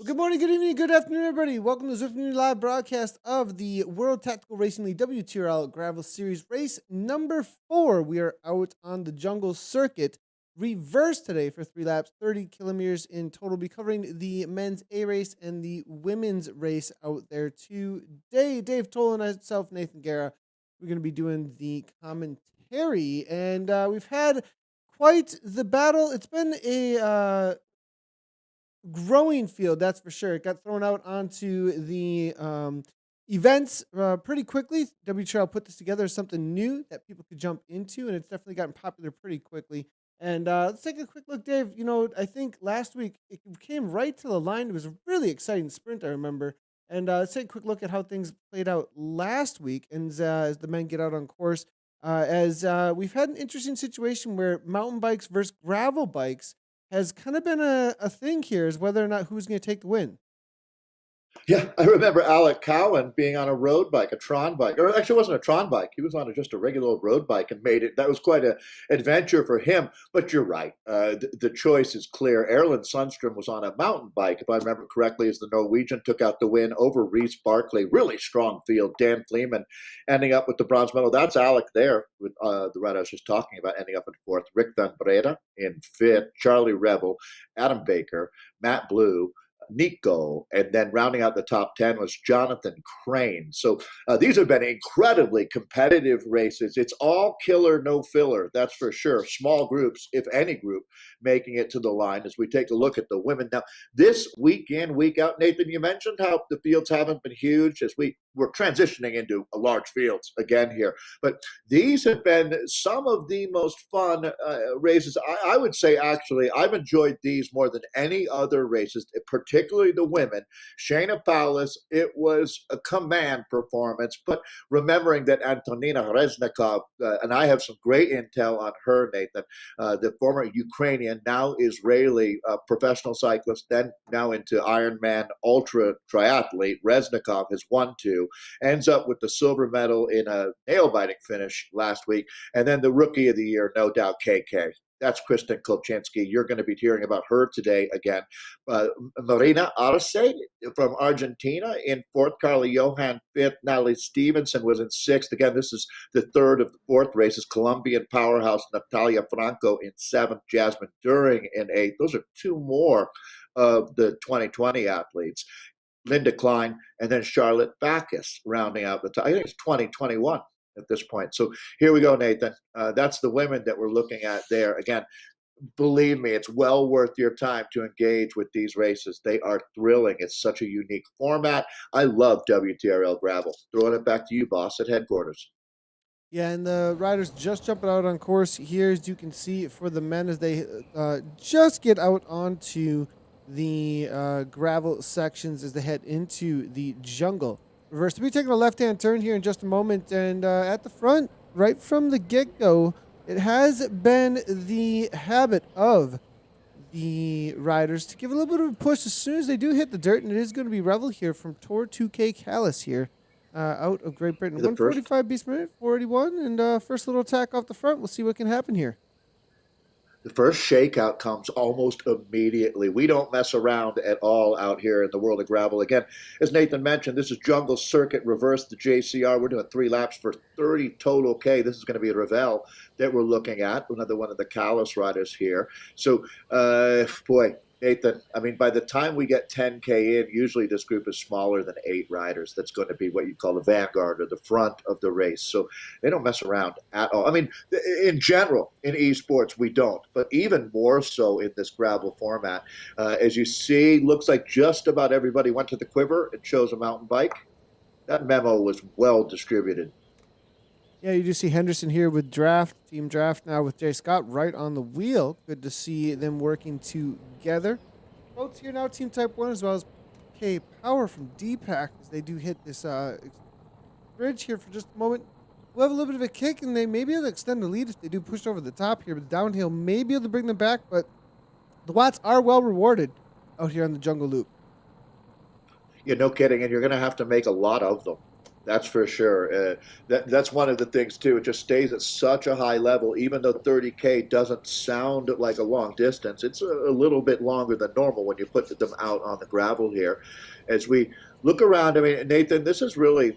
Well, good morning, good evening, good afternoon, everybody. Welcome to the Zwift Community Live broadcast of the World Tactical Racing League WTRL Gravel Series race number 4. We are out on the jungle circuit, reverse today for 3 laps, 30 kilometers in total. Be covering the men's A race and the women's race out there today. Dave Toll and myself, Nathan Guerra, we're going to be doing the commentary, and we've had quite the battle. It's been a growing field, that's for sure. It got thrown out onto the events pretty quickly. WTRL put this together as something new that people could jump into, and it's definitely gotten popular pretty quickly. And let's take a quick look, Dave. You know, I think last week it came right to the line. It was a really exciting sprint, I remember. And let's take a quick look at how things played out last week, and as the men get out on course. As we've had an interesting situation where mountain bikes versus gravel bikes has kind of been a thing here, is whether or not who's going to take the win. Yeah, I remember Alec Cowan being on a road bike, a Tron bike, or actually it wasn't a Tron bike. He was on just a regular old road bike and made it. That was quite an adventure for him. But you're right. The choice is clear. Erland Sundstrom was on a mountain bike, if I remember correctly, as the Norwegian took out the win over Reese Barkley. Really strong field. Dan Fleeman ending up with the bronze medal. That's Alec there, with the ride I was just talking about, ending up in fourth. Rick Van Breda in fifth. Charlie Revel, Adam Baker, Matt Blue, Nico, and then rounding out the top 10 was Jonathan Crane. So these have been incredibly competitive races. It's all killer, no filler, that's for sure. Small groups, if any group, making it to the line as we take a look at the women. Now, this week in, week out, Nathan, you mentioned how the fields haven't been huge as we're transitioning into a large fields again here. But these have been some of the most fun races. I would say, actually, I've enjoyed these more than any other races, particularly the women. Shayna Paulus, it was a command performance, but remembering that Antonina Reznikov, and I have some great intel on her, Nathan, the former Ukrainian, now Israeli professional cyclist, then now into Ironman ultra triathlete. Reznikov has won 2, ends up with the silver medal in a nail-biting finish last week, and then the rookie of the year, no doubt, KK. That's Kristen Kolchinski. You're going to be hearing about her today again. Marina Arce from Argentina in fourth. Carly Johan fifth. Natalie Stevenson was in sixth. Again, this is the third of the fourth races. Colombian powerhouse Natalia Franco in seventh. Jasmine During in eighth. Those are 2 more of the 2020 athletes. Linda Klein, and then Charlotte Backus rounding out the top. I think it's 2021 at this point. So here we go, Nathan. That's the women that we're looking at there. Again, believe me, it's well worth your time to engage with these races. They are thrilling. It's such a unique format. I love WTRL Gravel. Throwing it back to you, boss, at headquarters. Yeah, and the riders just jumping out on course here, as you can see, for the men as they just get out onto the gravel sections as they head into the jungle. Reverse. We'll be taking a left-hand turn here in just a moment, and at the front, right from the get-go, it has been the habit of the riders to give a little bit of a push as soon as they do hit the dirt, and it is going to be Revel here from Tour 2K Callis here out of Great Britain. 145 beats per minute, 481, and first little attack off the front. We'll see what can happen here. The first shakeout comes almost immediately. We don't mess around at all out here in the world of gravel. Again, as Nathan mentioned, this is Jungle Circuit reverse the JCR. We're doing 3 laps for 30 total K. This is going to be a Ravel that we're looking at, another one of the Callis riders here. So, boy, Nathan, I mean, by the time we get 10K in, usually this group is smaller than 8 riders. That's going to be what you call the vanguard or the front of the race. So they don't mess around at all. I mean, in general, in esports, we don't, but even more so in this gravel format. As you see, looks like just about everybody went to the quiver and chose a mountain bike. That memo was well distributed. Yeah, you do see Henderson here with Team Draft now with Jay Scott right on the wheel. Good to see them working together. Boats here now, Team Type 1 as well as K Power from D-Pack as they do hit this bridge here for just a moment. We'll have a little bit of a kick, and they may be able to extend the lead if they do push over the top here. But the downhill may be able to bring them back, but the watts are well rewarded out here on the Jungle Loop. Yeah, no kidding, and you're going to have to make a lot of them. That's for sure. That's one of the things too. It just stays at such a high level, even though 30K doesn't sound like a long distance. It's a little bit longer than normal when you put them out on the gravel here. As we look around, I mean, Nathan, this is really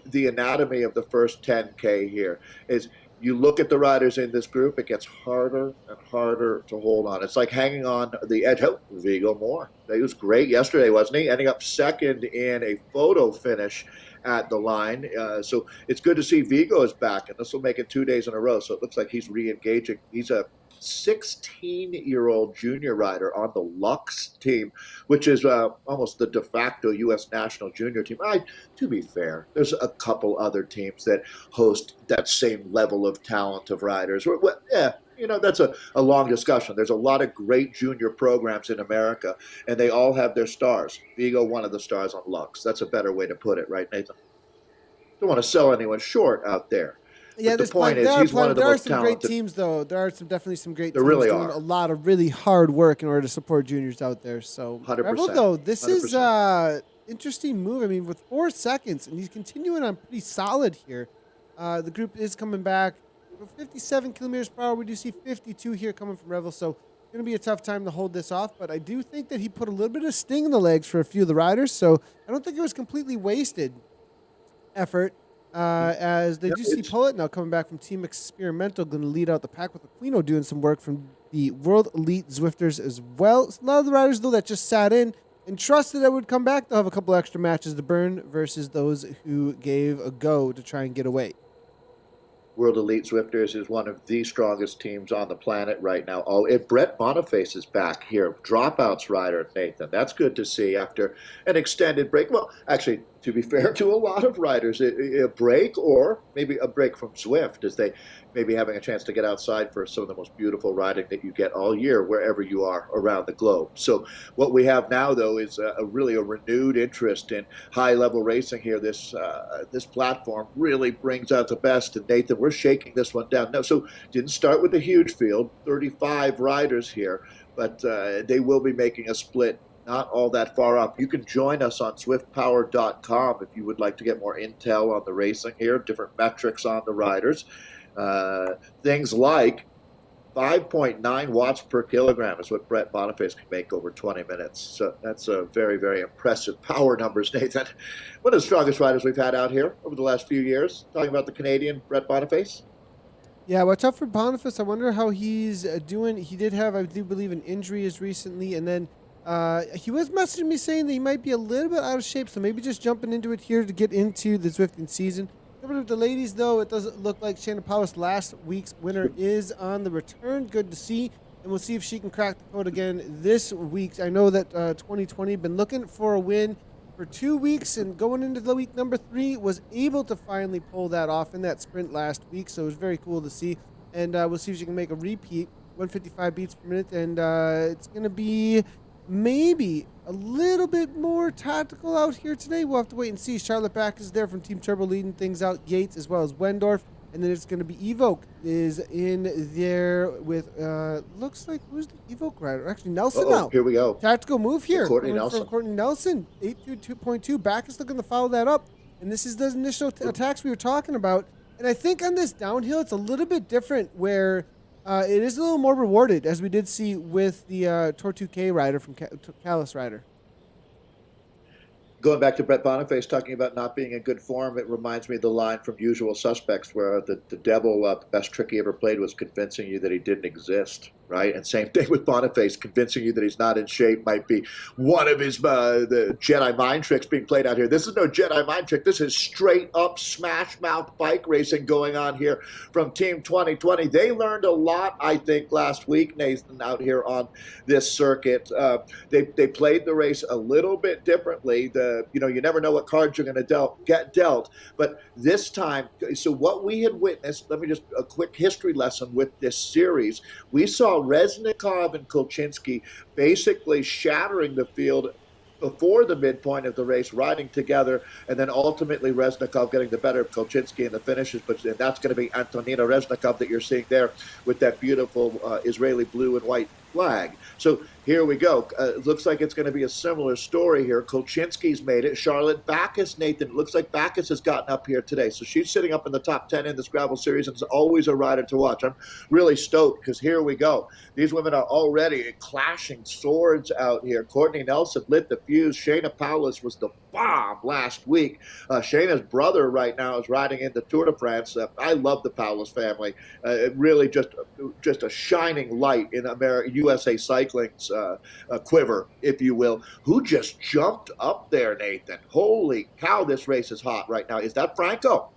the anatomy of the first 10K here. Is you look at the riders in this group, it gets harder and harder to hold on. It's like hanging on the edge. Oh, Vigo Moore. He was great yesterday, wasn't he? Ending up second in a photo finish at the line. So it's good to see Vigo is back, and this will make it 2 days in a row. So it looks like he's re-engaging. He's a 16-year-old junior rider on the Lux team, which is almost the de facto U.S. national junior team. To be fair, there's a couple other teams that host that same level of talent of riders. Yeah, that's a long discussion. There's a lot of great junior programs in America, and they all have their stars. Vigo, one of the stars on Lux. That's a better way to put it, right, Nathan? Don't want to sell anyone short out there. Yeah, But the there's point plenty. is, There are he's one plenty. of the There are most some great talented. teams, though. There are definitely some great There teams really doing a are. lot of really hard work in order to support juniors out there. So, Gravel, 100%. though, this is 100%. interesting move. I mean, with 4 seconds, and he's continuing on pretty solid here. The group is coming back. 57 kilometers per hour. We do see 52 here coming from Revel. So, it's going to be a tough time to hold this off. But I do think that he put a little bit of sting in the legs for a few of the riders. So, I don't think it was completely wasted effort. As they Yeah, do see Pullet now coming back from Team Experimental, going to lead out the pack with Aquino doing some work from the World Elite Zwifters as well. So a lot of the riders, though, that just sat in and trusted that would come back, they'll have a couple extra matches to burn versus those who gave a go to try and get away. World Elite Zwifters is one of the strongest teams on the planet right now. Oh, if Brett Boniface is back here, dropouts rider, Nathan. That's good to see after an extended break. Well, actually, to be fair to a lot of riders, a break or maybe a break from Zwift as they maybe having a chance to get outside for some of the most beautiful riding that you get all year wherever you are around the globe. So what we have now, though, is really a renewed interest in high-level racing here. This platform really brings out the best. And Nathan, we're shaking this one down. No, so didn't start with a huge field, 35 riders here, but they will be making a split not all that far off. You can join us on Zwiftpower.com if you would like to get more intel on the racing here, different metrics on the riders. Things like 5.9 watts per kilogram is what Brett Boniface can make over 20 minutes. So that's a very, very impressive power numbers, Nathan. One of the strongest riders we've had out here over the last few years. Talking about the Canadian Brett Boniface. Yeah, watch out for Boniface. I wonder how he's doing. He did have, I do believe, an injury as recently, and then he was messaging me saying that he might be a little bit out of shape, so maybe just jumping into it here to get into the Zwifting season. Over with the ladies, though, it doesn't look like Shannon Powis, last week's winner, is on the return. Good to see, and we'll see if she can crack the code again this week. I know that 2020 been looking for a win for 2 weeks, and going into the week number 3 was able to finally pull that off in that sprint last week. So it was very cool to see, and we'll see if she can make a repeat. 155 beats per minute, and it's going to be maybe a little bit more tactical out here today. We'll have to wait and see. Charlotte Back is there from Team Turbo leading things out. Yates as well as Wendorf. And then it's going to be Evoke is in there with, looks like, who's the Evoke rider? Actually, Nelson now. Here we go. Tactical move here. Courtney Nelson. From Courtney Nelson. 822.2. Back is looking to follow that up. And this is the initial attacks we were talking about. And I think on this downhill, it's a little bit different where it is a little more rewarded, as we did see with the Tour 2K rider from Callis rider. Going back to Brett Boniface talking about not being in good form, it reminds me of the line from Usual Suspects where the devil, the best trick he ever played was convincing you that he didn't exist, right? And same thing with Boniface, convincing you that he's not in shape might be one of his the Jedi mind tricks being played out here. This is no Jedi mind trick. This is straight up smash mouth bike racing going on here from Team 2020. They learned a lot, I think, last week, Nathan, out here on this circuit. They played the race a little bit differently. You never know what cards you're going to get dealt. But this time, so what we had witnessed, let me just, a quick history lesson with this series. We saw Reznikov and Kolchinsky basically shattering the field before the midpoint of the race, riding together, and then ultimately Reznikov getting the better of Kolchinsky in the finishes. But that's going to be Antonina Reznikov that you're seeing there with that beautiful Israeli blue and white flag. So here we go. Looks like it's going to be a similar story here. Kolchinsky's made it. Charlotte Backus, Nathan. It looks like Backus has gotten up here today. So she's sitting up in the top 10 in this gravel series and is always a rider to watch. I'm really stoked because here we go. These women are already clashing swords out here. Courtney Nelson lit the fuse. Shayna Paulus was the bomb last week. Shayna's brother right now is riding in the Tour de France. I love the Paulus family. It really just a shining light in USA Cycling's quiver, if you will. Who just jumped up there, Nathan? Holy cow, this race is hot right now. Is that Franco?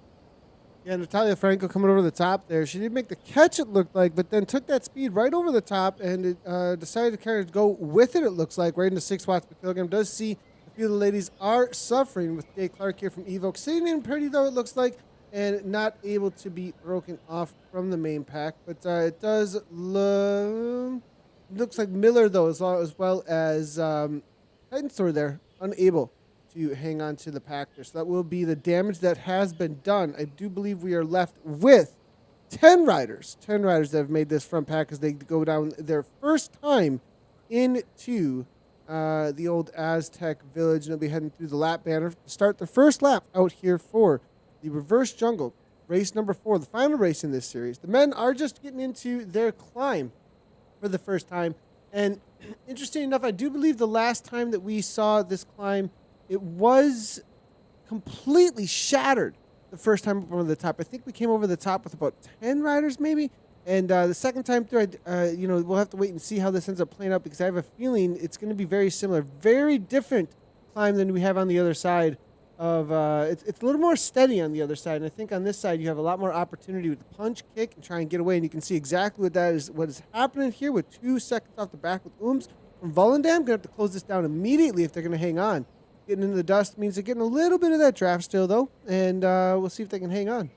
Yeah, Natalia Franco coming over the top there. She did make the catch, it looked like, but then took that speed right over the top and it, decided to kind of go with it, it looks like, right into 6 watts per kilogram. Does see a few of the ladies are suffering with Jay Clark here from Evoke. Sitting in pretty, though, it looks like, and not able to be broken off from the main pack. But it does looks like Miller, though, as well as Titan Store there, unable to hang on to the pack there. So that will be the damage that has been done. I do believe we are left with 10 riders. 10 riders that have made this front pack as they go down their first time into the old Aztec village. And they'll be heading through the lap banner to start the first lap out here for the reverse jungle. Race number 4, the final race in this series. The men are just getting into their climb for the first time. And interesting enough, I do believe the last time that we saw this climb, it was completely shattered the first time up over the top. I think we came over the top with about 10 riders maybe. And the second time through, we'll have to wait and see how this ends up playing out because I have a feeling it's going to be very similar. Very different climb than we have on the other side of it's a little more steady on the other side. And I think on this side you have a lot more opportunity with the punch, kick, and try and get away. And you can see exactly what is happening here with 2 seconds off the back with Ooms from Volendam. Going to have to close this down immediately if they're going to hang on. Getting into the dust means they're getting a little bit of that draft still, though, and we'll see if they can hang on.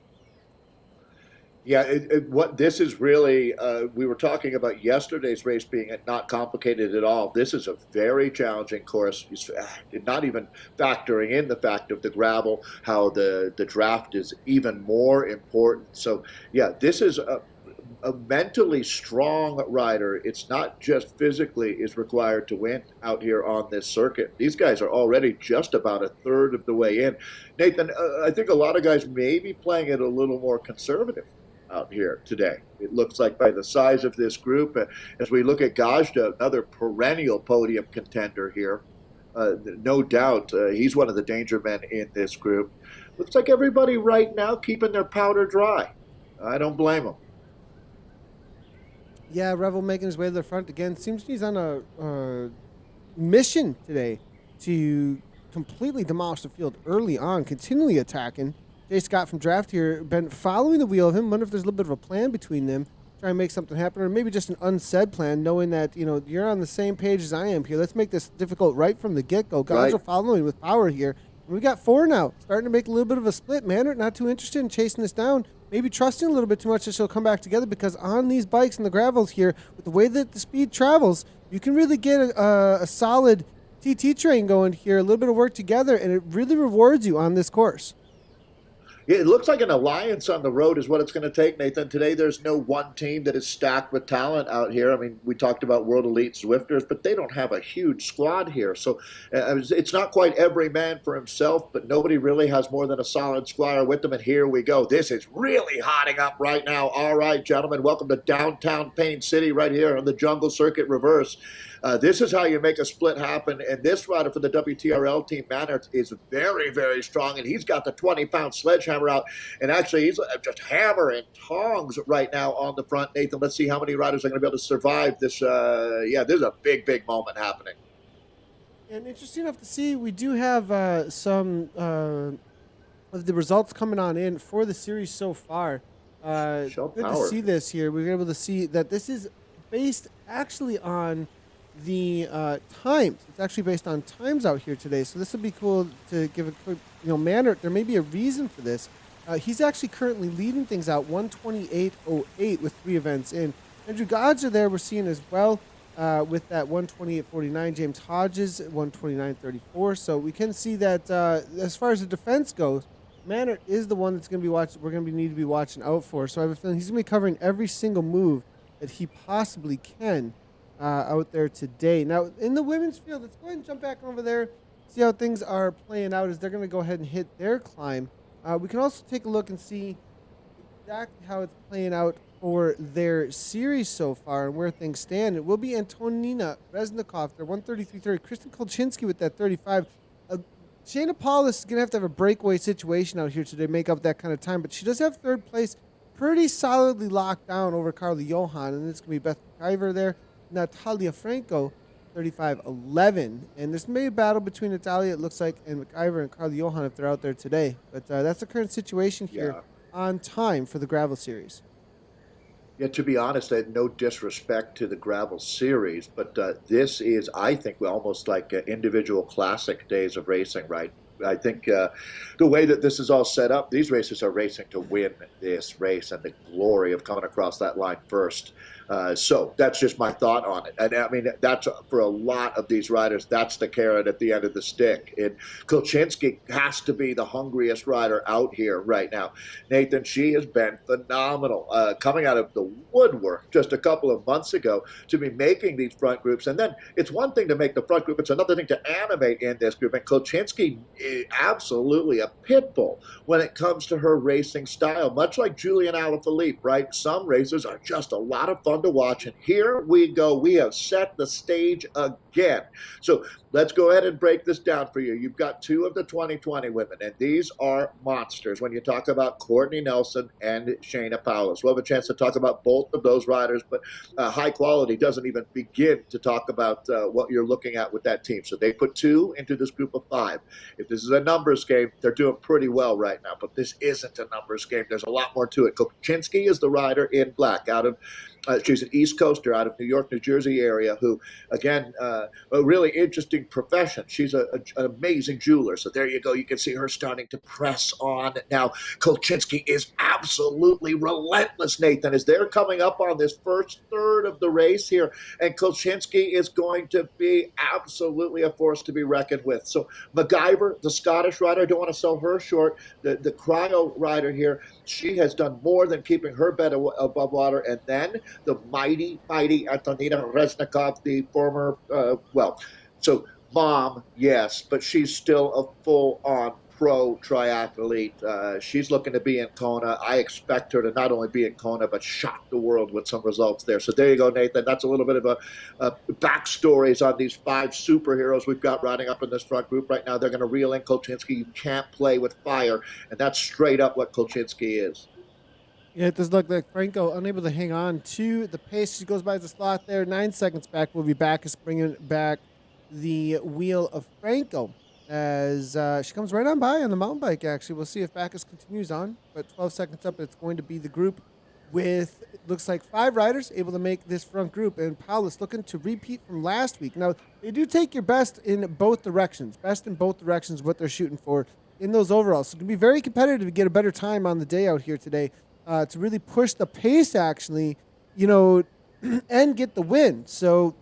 Yeah, what this is really, we were talking about yesterday's race being not complicated at all. This is a very challenging course, not even factoring in the fact of the gravel, how the draft is even more important. So, yeah, this is a mentally strong rider. It's not just physically is required to win out here on this circuit. These guys are already just about a third of the way in. Nathan, I think a lot of guys may be playing it a little more conservative out here today. It looks like by the size of this group, as we look at Gajda, another perennial podium contender here, no doubt he's one of the danger men in this group. Looks like everybody right now keeping their powder dry. I don't blame them. Yeah, Revel making his way to the front again. Seems he's on a mission today to completely demolish the field early on, continually attacking. Jay Scott from Draft here been following the wheel of him. Wonder if there's a little bit of a plan between them, try and make something happen, or maybe just an unsaid plan, knowing that you're on the same page as I am here. Let's make this difficult right from the get-go. Guys are following with power here. And we got 4 now, starting to make a little bit of a split. Mannert not too interested in chasing this down. Maybe trusting a little bit too much that she'll come back together because on these bikes and the gravels here, with the way that the speed travels, you can really get a solid TT train going here, a little bit of work together, and it really rewards you on this course. It looks like an alliance on the road is what it's going to take, Nathan. Today, there's no one team that is stacked with talent out here. I mean, we talked about World Elite Zwifters, but they don't have a huge squad here. So it's not quite every man for himself, but nobody really has more than a solid squire with them. And here we go. This is really hotting up right now. All right, gentlemen, welcome to downtown Pain City right here on the Jungle Circuit Reverse. This is how you make a split happen. And this rider for the WTRL team, Mannert, is very, very strong. And he's got the 20-pound sledgehammer out. And actually, he's just hammering tongs right now on the front. Nathan, let's see how many riders are going to be able to survive this. There's a big, big moment happening. And interesting enough to see, we do have some of the results coming on in for the series so far. Good to see this here. We're able to see that this is based actually on the times. It's actually based on times out here today. So this would be cool to give a quick, Mannert. There may be a reason for this. He's actually currently leading things out 128.08 with 3 events in. Andrew Godger there we're seeing as well with that 128.49. James Hodges 129.34. So we can see that as far as the defense goes, Mannert is the one that's going to be we're going to need to be watching out for. So I have a feeling he's going to be covering every single move that he possibly can out there today. Now, in the women's field, let's go ahead and jump back over there, see how things are playing out as they're going to go ahead and hit their climb. We can also take a look and see exactly how it's playing out for their series so far and where things stand. It will be Antonina Reznikov, their 133.30. Kristen Kolchinski with that 35. Shayna Paulus is going to have a breakaway situation out here today to make up that kind of time, but she does have third place pretty solidly locked down over Carly Johan, and it's going to be Beth McIver there, Natalia Franco, 35-11. And there's going to be a battle between Natalia, it looks like, and McIver and Carly Johan if they're out there today. But that's the current situation here on time for the Gravel Series. Yeah, to be honest, I had no disrespect to the Gravel Series, but this is, I think, almost like individual classic days of racing, right? I think the way that this is all set up, these races are racing to win this race and the glory of coming across that line first. So that's just my thought on it. And I mean, that's for a lot of these riders, that's the carrot at the end of the stick. And Kolchinski has to be the hungriest rider out here right now. Nathan, she has been phenomenal coming out of the woodwork just a couple of months ago to be making these front groups. And then it's one thing to make the front group, it's another thing to animate in this group. And Kolchinski is absolutely a pit bull when it comes to her racing style, much like Julian Alaphilippe, right? Some races are just a lot of fun to watch. And here we go. We have set the stage again. So let's go ahead and break this down for you. You've got two of the 2020 women, and these are monsters when you talk about Courtney Nelson and Shayna Paulus. We'll have a chance to talk about both of those riders, but high quality doesn't even begin to talk about what you're looking at with that team. So they put two into this group of five. If this is a numbers game, they're doing pretty well right now, but this isn't a numbers game. There's a lot more to it. Kolchinski is the rider in black out of she's an East Coaster out of New York, New Jersey area who, again, a really interesting profession. She's an amazing jeweler. So there you go. You can see her starting to press on. Now, Kolchinski is absolutely relentless, Nathan, as they're coming up on this first third of the race here. And Kolchinski is going to be absolutely a force to be reckoned with. So MacGyver, the Scottish rider, I don't want to sell her short. The cryo rider here, she has done more than keeping her bed above water. And then the mighty Antonina Reznikov, the former, so mom, yes, but she's still a full-on pro triathlete. She's looking to be in Kona. I expect her to not only be in Kona, but shock the world with some results there. So there you go, Nathan. That's a little bit of a backstories on these five superheroes we've got riding up in this front group right now. They're going to reel in Kolchinski. You can't play with fire, and that's straight up what Kolchinski is. Yeah, it does look like Franco unable to hang on to the pace. She goes by the slot there. 9 seconds back. We'll be back. Is bringing back the wheel of Franco as she comes right on by on the mountain bike, actually. We'll see if Backus continues on. But 12 seconds up, it's going to be the group with, it looks like 5 riders able to make this front group. And Paulus looking to repeat from last week. Now, they do take your best in both directions. Best in both directions, what they're shooting for in those overalls. So it can be very competitive to get a better time on the day out here today. To really push the pace, actually, and get the win. So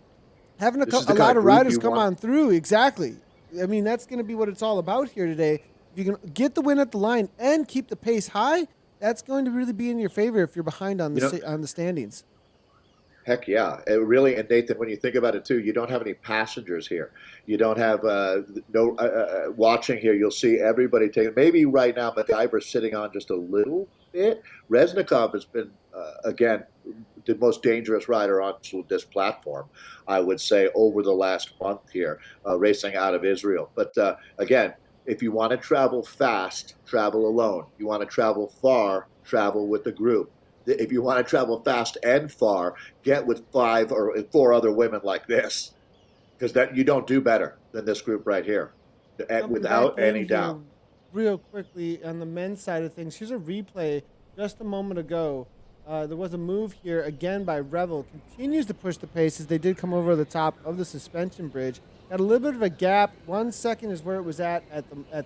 having a lot of riders come on through, exactly. I mean, that's going to be what it's all about here today. If you can get the win at the line and keep the pace high, that's going to really be in your favor if you're behind on the standings. Heck yeah. Really, and Nathan, when you think about it too, you don't have any passengers here. You don't have watching here. You'll see everybody taking, maybe right now MacGyver's sitting on just a little bit. Reznikov has been, again, the most dangerous rider on this platform, I would say, over the last month here, racing out of Israel. But again, if you want to travel fast, travel alone. You want to travel far, travel with a group. If you want to travel fast and far, get with 5 or 4 other women like this, because that you don't do better than this group right here, without any doubt. Real quickly on the men's side of things, here's a replay just a moment ago. There was a move here again by Revel. Continues to push the pace as they did come over the top of the suspension bridge. Got a little bit of a gap. 1 second is where it was at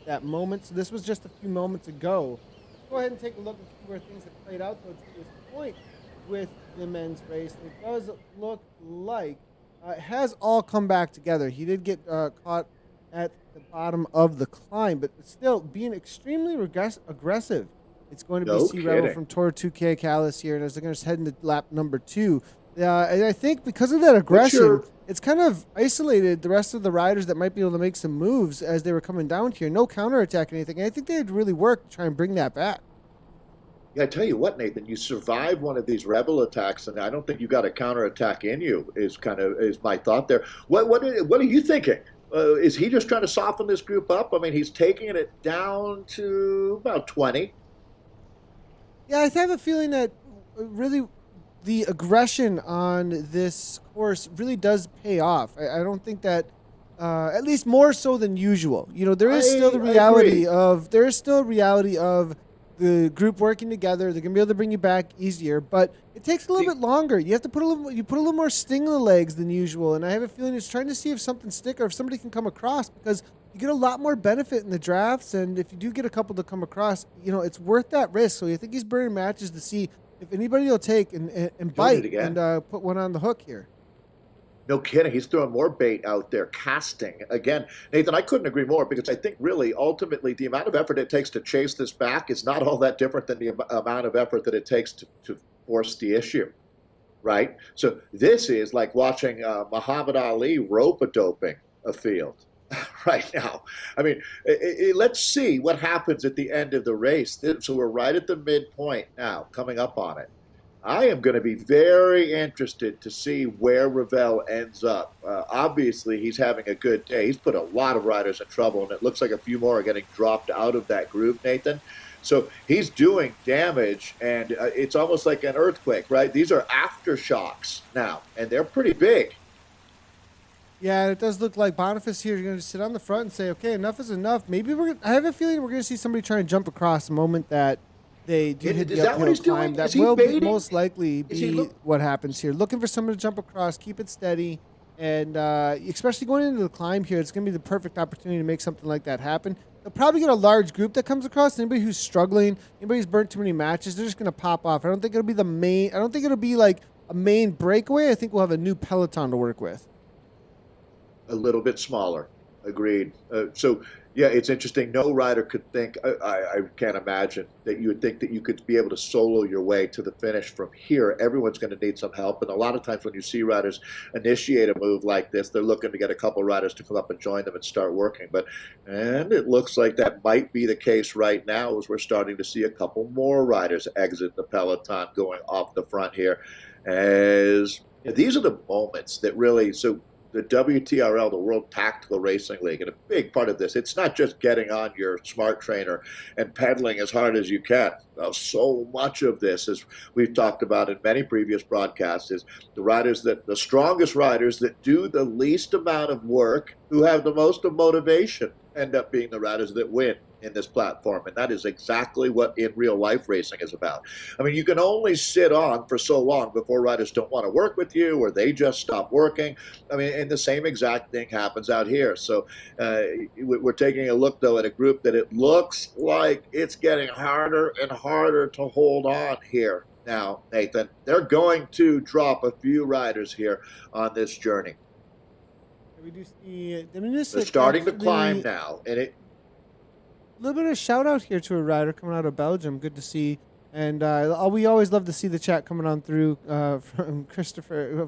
that moment. So this was just a few moments ago. Go ahead and take a look and see where things have played out, though, to this point with the men's race. It does look like it has all come back together. He did get caught at the bottom of the climb, but still being extremely aggressive. It's going to be C Rebel from Toro 2K Callis here, and as they're going to head into lap number 2. Yeah, and I think because of that What's aggression, your it's kind of isolated the rest of the riders that might be able to make some moves as they were coming down here. No counterattack or anything. And I think they'd really work to try and bring that back. Yeah, I tell you what, Nathan, you survive one of these rebel attacks, and I don't think you got a counterattack in you. Is my thought there. What are you thinking? Is he just trying to soften this group up? I mean, he's taking it down to about 20. Yeah, I have a feeling that really the aggression on this course really does pay off. I don't think that, at least more so than usual. You know, I agree. there is still a reality of the group working together. They're gonna be able to bring you back easier, but it takes a little The, bit longer. You have to put a little more sting in the legs than usual. And I have a feeling it's trying to see if something stick or if somebody can come across because you get a lot more benefit in the drafts. And if you do get a couple to come across, you know, it's worth that risk. So you think he's burning matches to see if anybody will take and doing it bite again. and put one on the hook here. No kidding. He's throwing more bait out there, casting. Again, Nathan, I couldn't agree more because I think really, ultimately, the amount of effort it takes to chase this back is not all that different than the amount of effort that it takes to force the issue, right? So this is like watching Muhammad Ali rope a doping a field right now. I mean, let's see what happens at the end of the race. So we're right at the midpoint now, coming up on it. I am going to be very interested to see where Ravel ends up. Obviously, he's having a good day. He's put a lot of riders in trouble, and it looks like a few more are getting dropped out of that group, Nathan. So he's doing damage, and it's almost like an earthquake, right? These are aftershocks now, and they're pretty big. Yeah, it does look like Boniface here is going to sit on the front and say, "Okay, enough is enough." Maybe I have a feeling we're going to see somebody try and jump across the moment that they do hit Is the that what uphill he's climb. doing? That Is he will baiting? most likely Is he be look? what happens here. Looking for someone to jump across, keep it steady, and especially going into the climb here, it's going to be the perfect opportunity to make something like that happen. They'll probably get a large group that comes across. Anybody who's struggling, anybody who's burnt too many matches, they're just going to pop off. I don't think it'll be the main. I don't think it'll be like a main breakaway. I think we'll have a new peloton to work with. A little bit smaller. Agreed. So yeah, it's interesting. No rider could think. I can't imagine that you would think that you could be able to solo your way to the finish from here. Everyone's going to need some help, and a lot of times when you see riders initiate a move like this, they're looking to get a couple riders to come up and join them and start working. And it looks like that might be the case right now, as we're starting to see a couple more riders exit the peloton, going off the front here. As these are the moments that really so the WTRL, the World Tactical Racing League, and a big part of this, it's not just getting on your smart trainer and pedaling as hard as you can. So much of this, as we've talked about in many previous broadcasts, is the strongest riders that do the least amount of work, who have the most of motivation, end up being the riders that win in this platform. And that is exactly what in real life racing is about. I mean, you can only sit on for so long before riders don't want to work with you or they just stop working. I mean, and the same exact thing happens out here. So we're taking a look, though, at a group that it looks like it's getting harder and harder to hold on here. Now, Nathan, they're going to drop a few riders here on this journey. We do see They're Diminish starting to climb actually now, and it a little bit of shout out here to a rider coming out of Belgium. Good to see. And we always love to see the chat coming on through from Christopher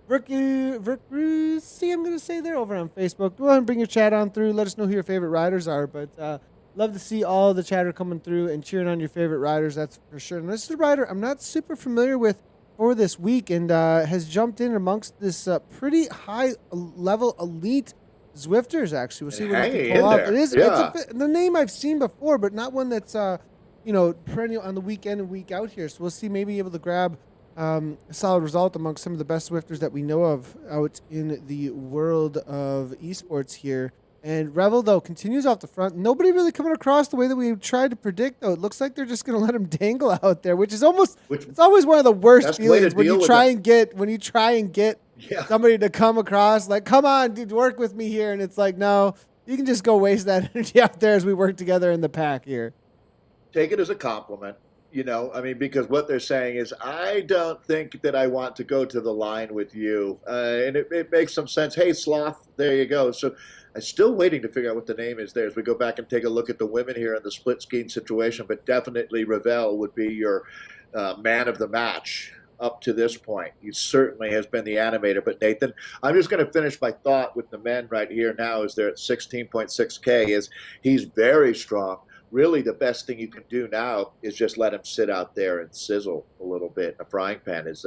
Vercruzi, I'm going to say there over on Facebook. Go ahead and bring your chat on through. Let us know who your favorite riders are. But love to see all the chatter coming through and cheering on your favorite riders. That's for sure. And this is a rider I'm not super familiar with for this week and has jumped in amongst this pretty high level elite Zwifters. Actually, we'll see what he can hanging pull in off. there. It's Yeah. the name I've seen before, but not one that's perennial on the weekend and week out here. So we'll see, maybe able to grab a solid result amongst some of the best Swifters that we know of out in the world of esports here. And Revel, though, continues off the front. Nobody really coming across the way that we tried to predict, though. It looks like they're just going to let him dangle out there, which is almost, Which it's always one of the worst best way to feelings when deal you with try it? and get Yeah. somebody to come across, like, come on, dude, work with me here. And it's like, no, you can just go waste that energy out there as we work together in the pack here. Take it as a compliment. I mean, because what they're saying is, I don't think that I want to go to the line with you. And it makes some sense. Hey, Sloth, there you go. So I'm still waiting to figure out what the name is there as we go back and take a look at the women here in the split skiing situation. But definitely Ravel would be your man of the match up to this point. He certainly has been the animator. But Nathan, I'm just going to finish my thought with the men right here now as they're at 16.6K is he's very strong. Really, the best thing you can do now is just let him sit out there and sizzle a little bit in a frying pan. Is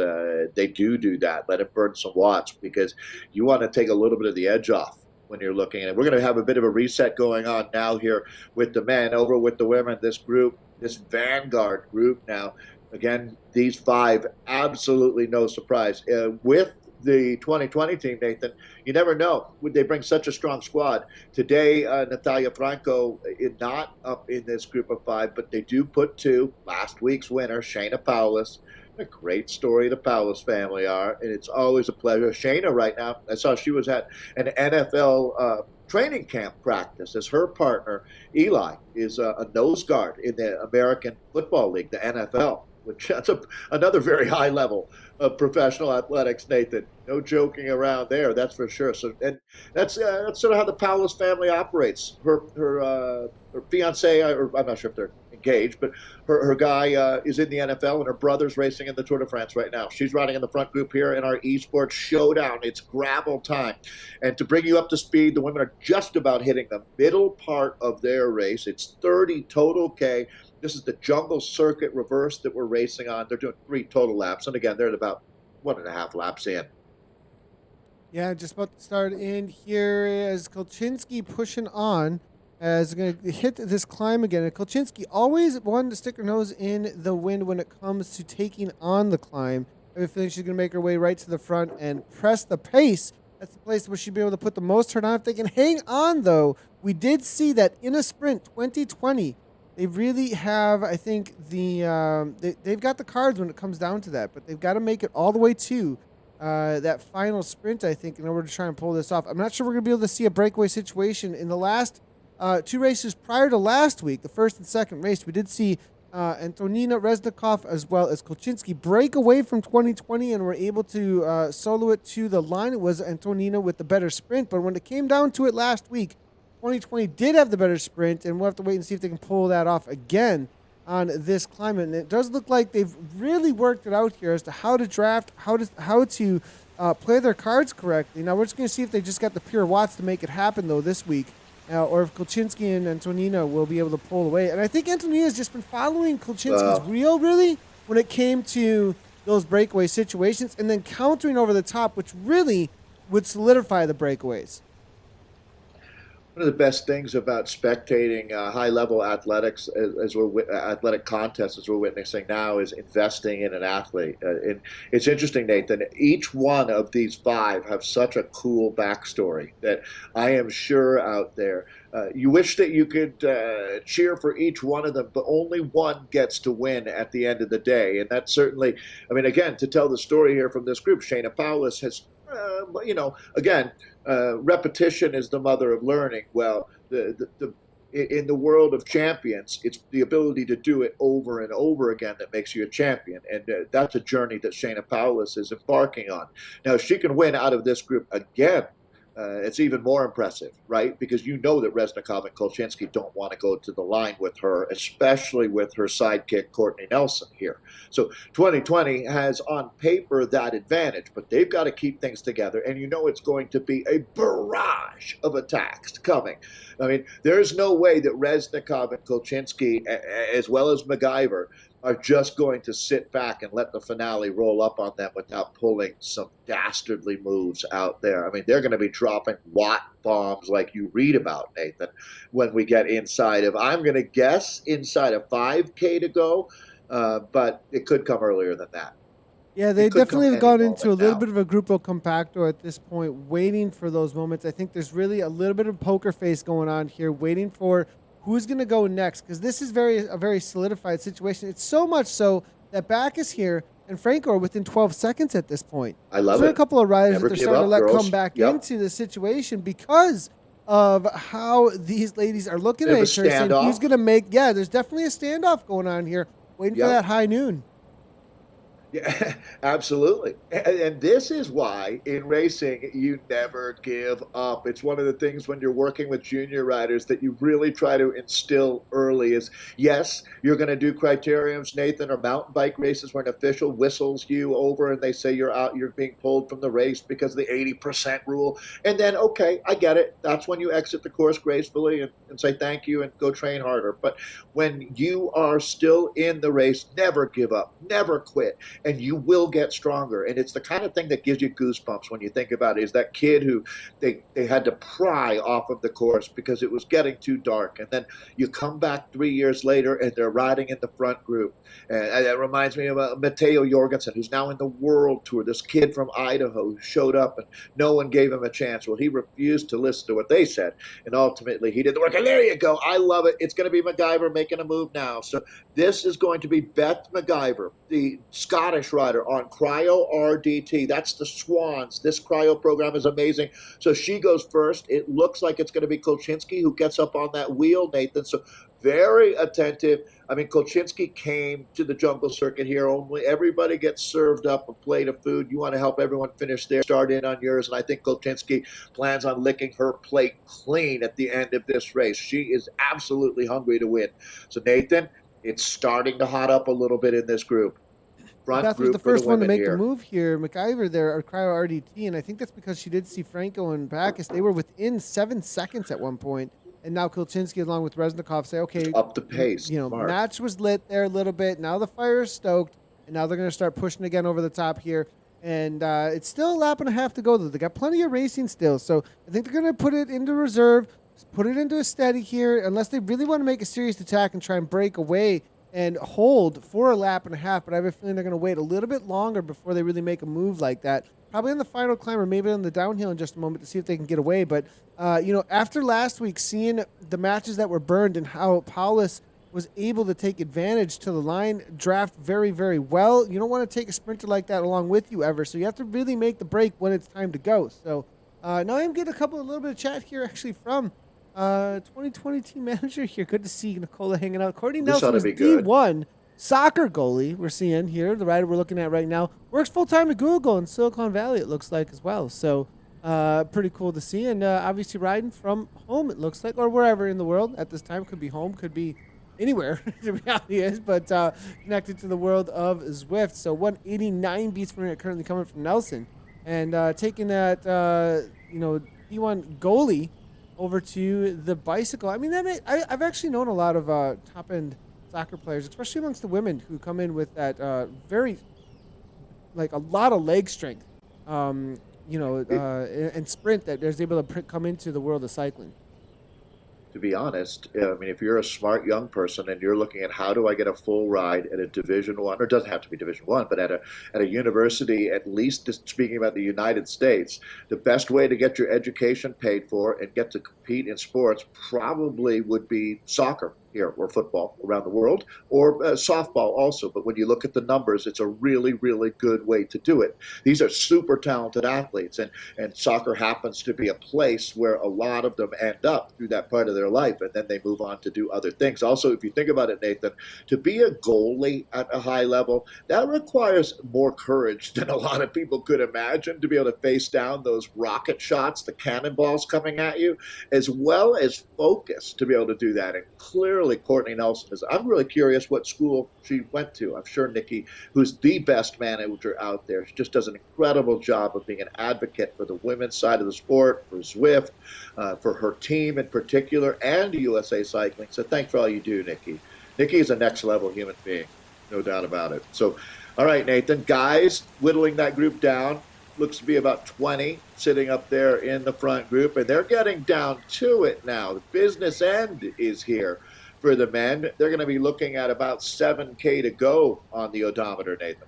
they do that. Let him burn some watts because you want to take a little bit of the edge off when you're looking at it. We're going to have a bit of a reset going on now here with the men. Over with the women, this group, this vanguard group now. Again, these five, absolutely no surprise. With the 2020 team, Nathan, you never know. Would they bring such a strong squad? Today, Natalia Franco is not up in this group of five, but they do put two. Last week's winner, Shayna Paulus. A great story the Paulus family are, and it's always a pleasure. Shayna right now, I saw she was at an NFL training camp practice as her partner, Eli, is a nose guard in the American Football League, the NFL, which that's another very high level of professional athletics, Nathan. No joking around there, that's for sure. So, and that's sort of how the Paulus family operates. Her fiance, or I'm not sure if they're engaged, but her guy is in the NFL, and her brother's racing in the Tour de France right now. She's riding in the front group here in our esports showdown. It's gravel time. And to bring you up to speed, the women are just about hitting the middle part of their race. It's 30 total K. This is the jungle circuit reverse that we're racing on. They're doing 3 total laps. And again, they're at about 1.5 laps in. Yeah, just about to start in here as Kolchinsky pushing on. As going to hit this climb again. And Kolchinsky always wanted to stick her nose in the wind when it comes to taking on the climb. I have a feeling she's going to make her way right to the front and press the pace. That's the place where she'll be able to put the most hurt on. If they can hang on, though, we did see that in a sprint 2020, they really have, I think, they've got the cards when it comes down to that. But they've got to make it all the way to that final sprint, I think, in order to try and pull this off. I'm not sure we're going to be able to see a breakaway situation in the last 2 races prior to last week, the first and second race. We did see Antonina Reznikov as well as Kolchinsky break away from 2020 and were able to solo it to the line. It was Antonina with the better sprint, but when it came down to it last week, 2020 did have the better sprint, and we'll have to wait and see if they can pull that off again on this climate. And it does look like they've really worked it out here as to how to draft, how to play their cards correctly. Now we're just going to see if they just got the pure watts to make it happen, though, this week. Or if Kolchinsky and Antonina will be able to pull away. And I think Antonina's just been following Kolchinsky's reel, really, when it came to those breakaway situations, and then countering over the top, which really would solidify the breakaways. One of the best things about spectating high-level athletics, athletic contests, as we're witnessing now, is investing in an athlete. And it's interesting, Nathan. Each one of these five have such a cool backstory that I am sure out there. You wish that you could cheer for each one of them, but only one gets to win at the end of the day. And that's certainly, I mean, again, to tell the story here from this group, Shayna Paulus has, again, repetition is the mother of learning. Well, in the world of champions, it's the ability to do it over and over again that makes you a champion. And that's a journey that Shayna Paulus is embarking on. Now, if she can win out of this group again, it's even more impressive, right? Because you know that Reznikov and Kolchinsky don't want to go to the line with her, especially with her sidekick, Courtney Nelson, here. So 2020 has on paper that advantage, but they've got to keep things together. And you know it's going to be a barrage of attacks coming. I mean, there's no way that Reznikov and Kolchinsky, as well as MacGyver, are just going to sit back and let the finale roll up on them without pulling some dastardly moves out there. I mean, they're going to be dropping watt bombs like you read about, Nathan, when we get inside of, I'm going to guess, inside of 5K to go, but it could come earlier than that. Yeah, they definitely have gone into a little bit of a Grupo Compacto at this point, waiting for those moments. I think there's really a little bit of poker face going on here, waiting for who's going to go next, because this is a very solidified situation. It's so much so that Backus here and Franco are within 12 seconds at this point. I love it. There's a couple of riders that they're starting to let come back into the situation because of how these ladies are looking at each other, saying who's going to make. Yeah, there's definitely a standoff going on here, waiting for that high noon. Yeah, absolutely. And this is why in racing, you never give up. It's one of the things when you're working with junior riders that you really try to instill early is yes, you're going to do criteriums, Nathan, or mountain bike races where an official whistles you over and they say you're out, you're being pulled from the race because of the 80% rule. And then, okay, I get it. That's when you exit the course gracefully and say thank you and go train harder. But when you are still in the race, never give up, never quit, and you will get stronger. And it's the kind of thing that gives you goosebumps when you think about it. Is that kid who they had to pry off of the course because it was getting too dark, and then you come back 3 years later and they're riding in the front group. And that reminds me of Matteo Jorgensen, who's now in the world tour. This kid from Idaho who showed up and no one gave him a chance. Well, he refused to listen to what they said, and ultimately he did the work. And there you go. I love it. It's going to be MacGyver making a move now. So this is going to be Beth MacGyver, the Scottish rider on Cryo RDT. That's the Swans. This cryo program is amazing. So she goes first. It looks like it's going to be Kolchinski who gets up on that wheel, Nathan. So very attentive. I mean, Kolchinski came to the jungle circuit here. Only everybody gets served up a plate of food. You want to help everyone finish their start in on yours. And I think Kolchinski plans on licking her plate clean at the end of this race. She is absolutely hungry to win. So, Nathan, it's starting to hot up a little bit in this group. Front Beth was the group for the first one to women make the here. move here. MacGyver there, or Cryo RDT, and I think that's because she did see Franco and Backus. They were within 7 seconds at one point, and now Kulczynski, along with Reznikov, say, Just okay, up the pace. Smart. match was lit there a little bit. Now the fire is stoked, and now they're going to start pushing again over the top here. And it's still a lap and a half to go, though. They got plenty of racing still, so I think they're going to put it into reserve, put it into a steady here, unless they really want to make a serious attack and try and break away and hold for a lap and a half. But I have a feeling they're going to wait a little bit longer before they really make a move like that. Probably on the final climb or maybe on the downhill in just a moment to see if they can get away. But, after last week, seeing the matches that were burned and how Paulus was able to take advantage to the line, draft very, very well. You don't want to take a sprinter like that along with you ever. So you have to really make the break when it's time to go. So now I'm getting a little bit of chat here actually from 2020 team manager here. Good to see Nicola hanging out. Courtney Nelson is D1 soccer goalie we're seeing here. The rider we're looking at right now works full-time at Google in Silicon Valley, it looks like, as well. So pretty cool to see. And obviously riding from home, it looks like, or wherever in the world at this time. Could be home, could be anywhere, the reality is, but connected to the world of Zwift. So 189 beats per minute currently coming from Nelson. And taking that, D1 goalie over to the bicycle. I mean, I've actually known a lot of top-end soccer players, especially amongst the women, who come in with that very, like, a lot of leg strength, and sprint that is able to come into the world of cycling. To be honest, I mean, if you're a smart young person and you're looking at how do I get a full ride at a Division One, or it doesn't have to be Division One, but at a university, at least just speaking about the United States, the best way to get your education paid for and get to compete in sports probably would be soccer here, or football around the world, or softball also. But when you look at the numbers, it's a really, really good way to do it. These are super talented athletes, and soccer happens to be a place where a lot of them end up through that part of their life, and then they move on to do other things. Also, if you think about it, Nathan, to be a goalie at a high level, that requires more courage than a lot of people could imagine, to be able to face down those rocket shots, the cannonballs coming at you, as well as focus to be able to do that. And clearly Courtney Nelson is. I'm really curious what school she went to. I'm sure Nikki, who's the best manager out there, she just does an incredible job of being an advocate for the women's side of the sport, for Zwift, for her team in particular, and USA Cycling. So thanks for all you do, Nikki. Nikki is a next level human being, no doubt about it. So, all right, Nathan, guys, whittling that group down. Looks to be about 20 sitting up there in the front group, and they're getting down to it now. The business end is here for the men. They're going to be looking at about 7K to go on the odometer, Nathan.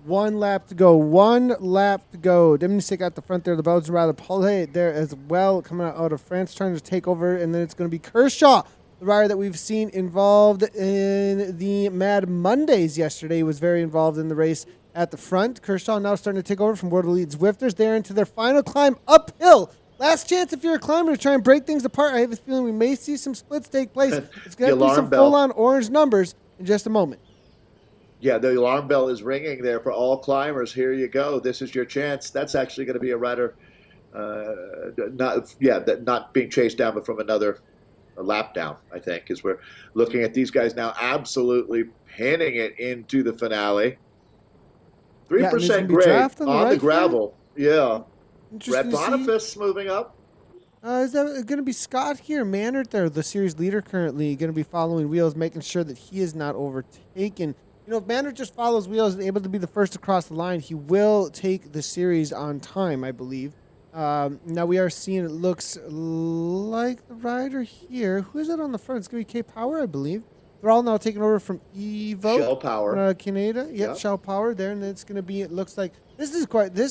1 lap to go. 1 lap to go. Dominic at the front there. The Belgian rider Paul there as well, coming out of France, trying to take over. And then it's going to be Kershaw, the rider that we've seen involved in the Mad Mondays yesterday. He was very involved in the race at the front. Kershaw now starting to take over from World Elite Zwifters. They're into their final climb uphill. Last chance if you're a climber to try and break things apart. I have a feeling we may see some splits take place. It's going to be some full-on orange numbers in just a moment. Yeah, the alarm bell is ringing there for all climbers. Here you go. This is your chance. That's actually going to be a rider, not being chased down, but from another lap down. I think as we're looking at these guys now, absolutely pinning it into the finale. Three Yeah, and there's going percent to be grade draft on the on the right here. gravel. Yeah, Interesting Brett to see. Boniface moving up. Is that going to be Scott here? Mannert there, the series leader currently, going to be following Wheels, making sure that he is not overtaken. You know, if Mannert just follows Wheels and able to be the first across the line, he will take the series on time, I believe. Now we are seeing, it looks like the rider here. Who is it on the front? It's going to be K Power, I believe. They're all now taking over from Evo. Shell Power. Canada. Yep, Shell Power there. And it's going to be, it looks like, this is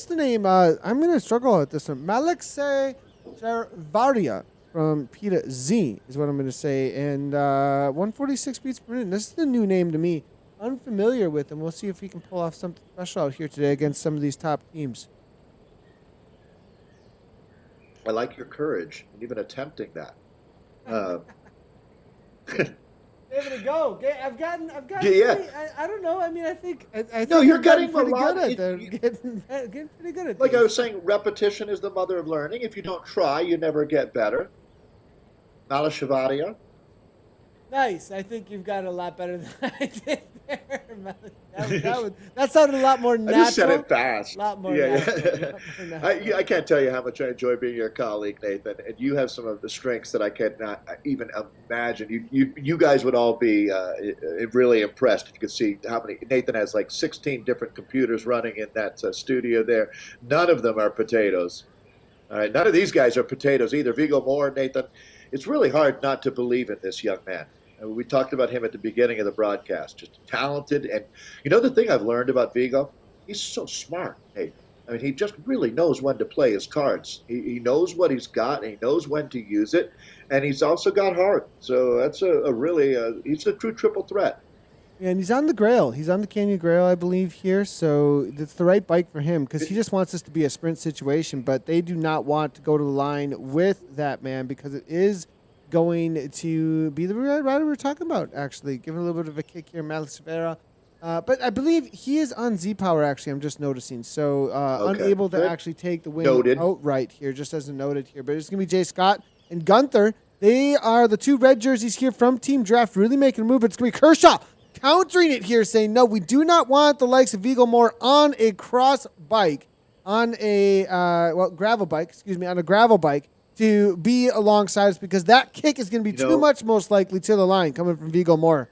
the name, I'm going to struggle with this one. Malexei Varya from PETA Z is what I'm going to say. And 146 beats per minute. This is the new name to me. Unfamiliar with him. We'll see if he can pull off something special out here today against some of these top teams. I like your courage and even attempting that. Give it a go. I've gotten. Yeah. I don't know. I mean, I think. No, you're getting pretty a lot. good at getting pretty good at. Like these. I was saying, repetition is the mother of learning. If you don't try, you never get better. Malashavadia. Nice. I think you've got a lot better than I did there. That sounded a lot more natural. I just said it fast. A lot more natural. I can't tell you how much I enjoy being your colleague, Nathan. And you have some of the strengths that I cannot even imagine. You guys would all be really impressed if you could see how many. Nathan has like 16 different computers running in that studio there. None of them are potatoes. All right, none of these guys are potatoes either. Vigo Moore, Nathan. It's really hard not to believe in this young man. We talked about him at the beginning of the broadcast. Just talented. And you know the thing I've learned about Vigo? He's so smart. Hey, I mean, he just really knows when to play his cards. He knows what he's got, and he knows when to use it. And he's also got heart. So that's he's a true triple threat. Yeah, and he's on the Grail. He's on the Canyon Grail, I believe, here. So it's the right bike for him because he just wants this to be a sprint situation. But they do not want to go to the line with that man because it is going to be the rider we're talking about, actually. Give it a little bit of a kick here, Malacevera. But I believe he is on Z-Power, actually, I'm just noticing. So unable to actually take the win outright here, just as a noted here. But it's going to be Jay Scott and Gunther. They are the two red jerseys here from Team Draft, really making a move. It's going to be Kershaw countering it here, saying, no, we do not want the likes of Vigo Moore on a cross bike, on a gravel bike, on a gravel bike, to be alongside us because that kick is going to be too much, most likely, to the line coming from Vigo Moore.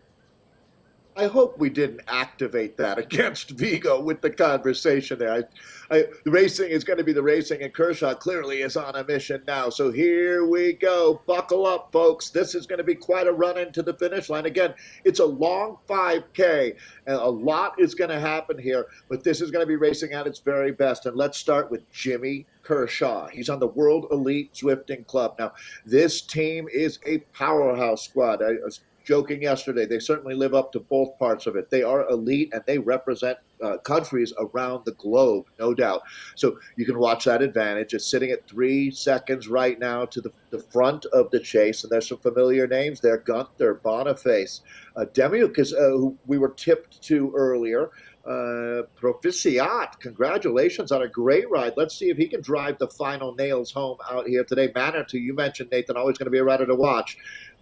I hope we didn't activate that against Vigo with the conversation there. The racing is going to be the racing, and Kershaw clearly is on a mission now. So here we go. Buckle up, folks. This is going to be quite a run into the finish line. Again, it's a long 5K, and a lot is going to happen here, but this is going to be racing at its very best. And let's start with Jimmy Kershaw. He's on the World Elite Zwifting Club. Now, this team is a powerhouse squad. I was joking yesterday, they certainly live up to both parts of it. They are elite and they represent countries around the globe, no doubt. So you can watch that advantage. It's sitting at 3 seconds right now to the front of the chase, and there's some familiar names there. Gunther, Boniface, Demiuk is who we were tipped to earlier. Proficiat, congratulations on a great ride. Let's see if he can drive the final nails home out here today. Manitou, you mentioned, Nathan, always going to be a rider to watch.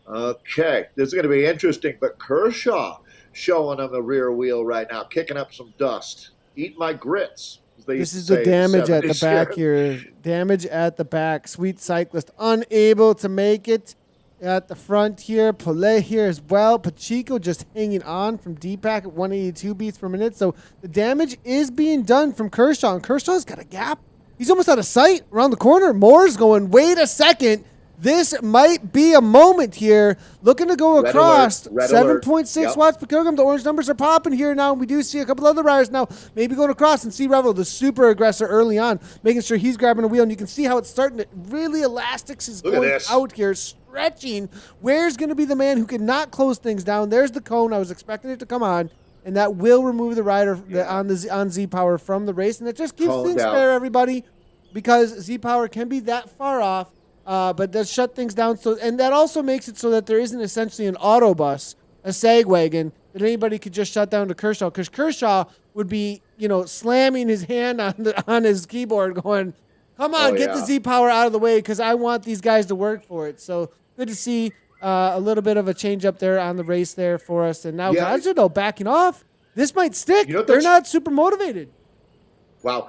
Okay, this is going to be interesting, but Kershaw showing him the rear wheel right now, kicking up some dust. Eat my grits. This is the damage at the back here. Damage at the back. Sweet Cyclist unable to make it at the front here. Poulet here as well. Pacheco just hanging on from Deepak at 182 beats per minute. So the damage is being done from Kershaw, and Kershaw's got a gap. He's almost out of sight around the corner. Moore's going, wait a second. This might be a moment here. Looking to go across 7.6 watts per kilogram. The orange numbers are popping here now. We do see a couple other riders now maybe going across, and see Revel, the super aggressor early on, making sure he's grabbing a wheel. And you can see how it's starting to really elastics is going out here, stretching. Where's going to be the man who cannot close things down? There's the cone. I was expecting it to come on, and that will remove the rider on Z-Power from the race. And it just keeps things fair, everybody, because Z-Power can be that far off. But does shut things down. So, and that also makes it so that there isn't essentially an autobus, a sag wagon, that anybody could just shut down to Kershaw, because Kershaw would be, slamming his hand on his keyboard going, come on, Oh get the yeah. Z Power out of the way because I want these guys to work for it. So good to see a little bit of a change up there on the race there for us. And now Yeah. Gazzo backing off. This might stick. They're That's not super motivated. wow.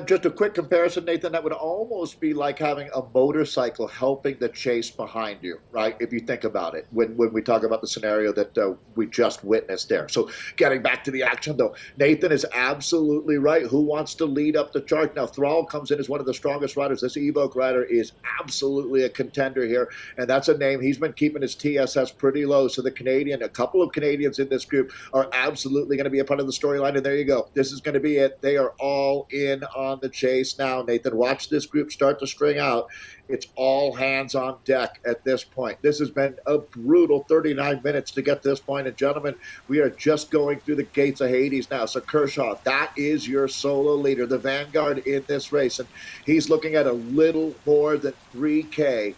Just a quick comparison, Nathan, that would almost be like having a motorcycle helping the chase behind you, right? If you think about it, when we talk about the scenario that we just witnessed there. So getting back to the action, though, Nathan is absolutely right. Who wants to lead up the charge? Now, Thrall comes in as one of the strongest riders. This Evoque rider is absolutely a contender here, and that's a name. He's been keeping his TSS pretty low. So a couple of Canadians in this group are absolutely going to be a part of the storyline, and there you go. This is going to be it. They are all in on the chase now, Nathan. Watch this group start to string out. It's all hands on deck at this point. This has been a brutal 39 minutes to get this point. And gentlemen, we are just going through the gates of Hades now. So Kershaw, that is your solo leader, the vanguard in this race. And he's looking at a little more than 3K.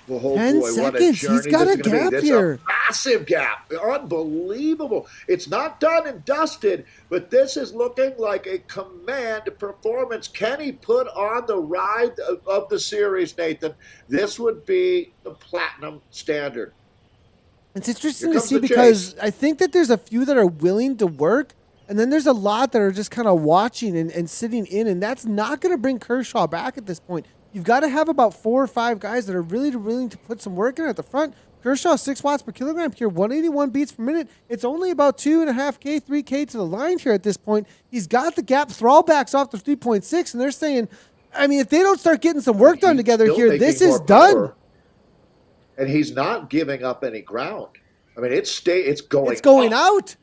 Well, oh 10 boy, what a seconds. journey He's got this a is going to be. gap It's here. a massive gap. Unbelievable. It's not done and dusted, but this is looking like a command performance. Can he put on the ride of the series, Nathan? This would be the platinum standard. It's interesting to see because I think that there's a few that are willing to work, and then there's a lot that are just kind of watching and sitting in, and that's not going to bring Kershaw back at this point. You've got to have about 4 or 5 guys that are really willing to put some work in at the front. Kershaw, 6 watts per kilogram here, 181 beats per minute. It's only about 2.5K, 3K to the line here at this point. He's got the gap. Thrall backs off to 3.6, and they're saying, I mean, if they don't start getting some work done together here, this is done. And he's not giving up any ground. I mean, it's going out.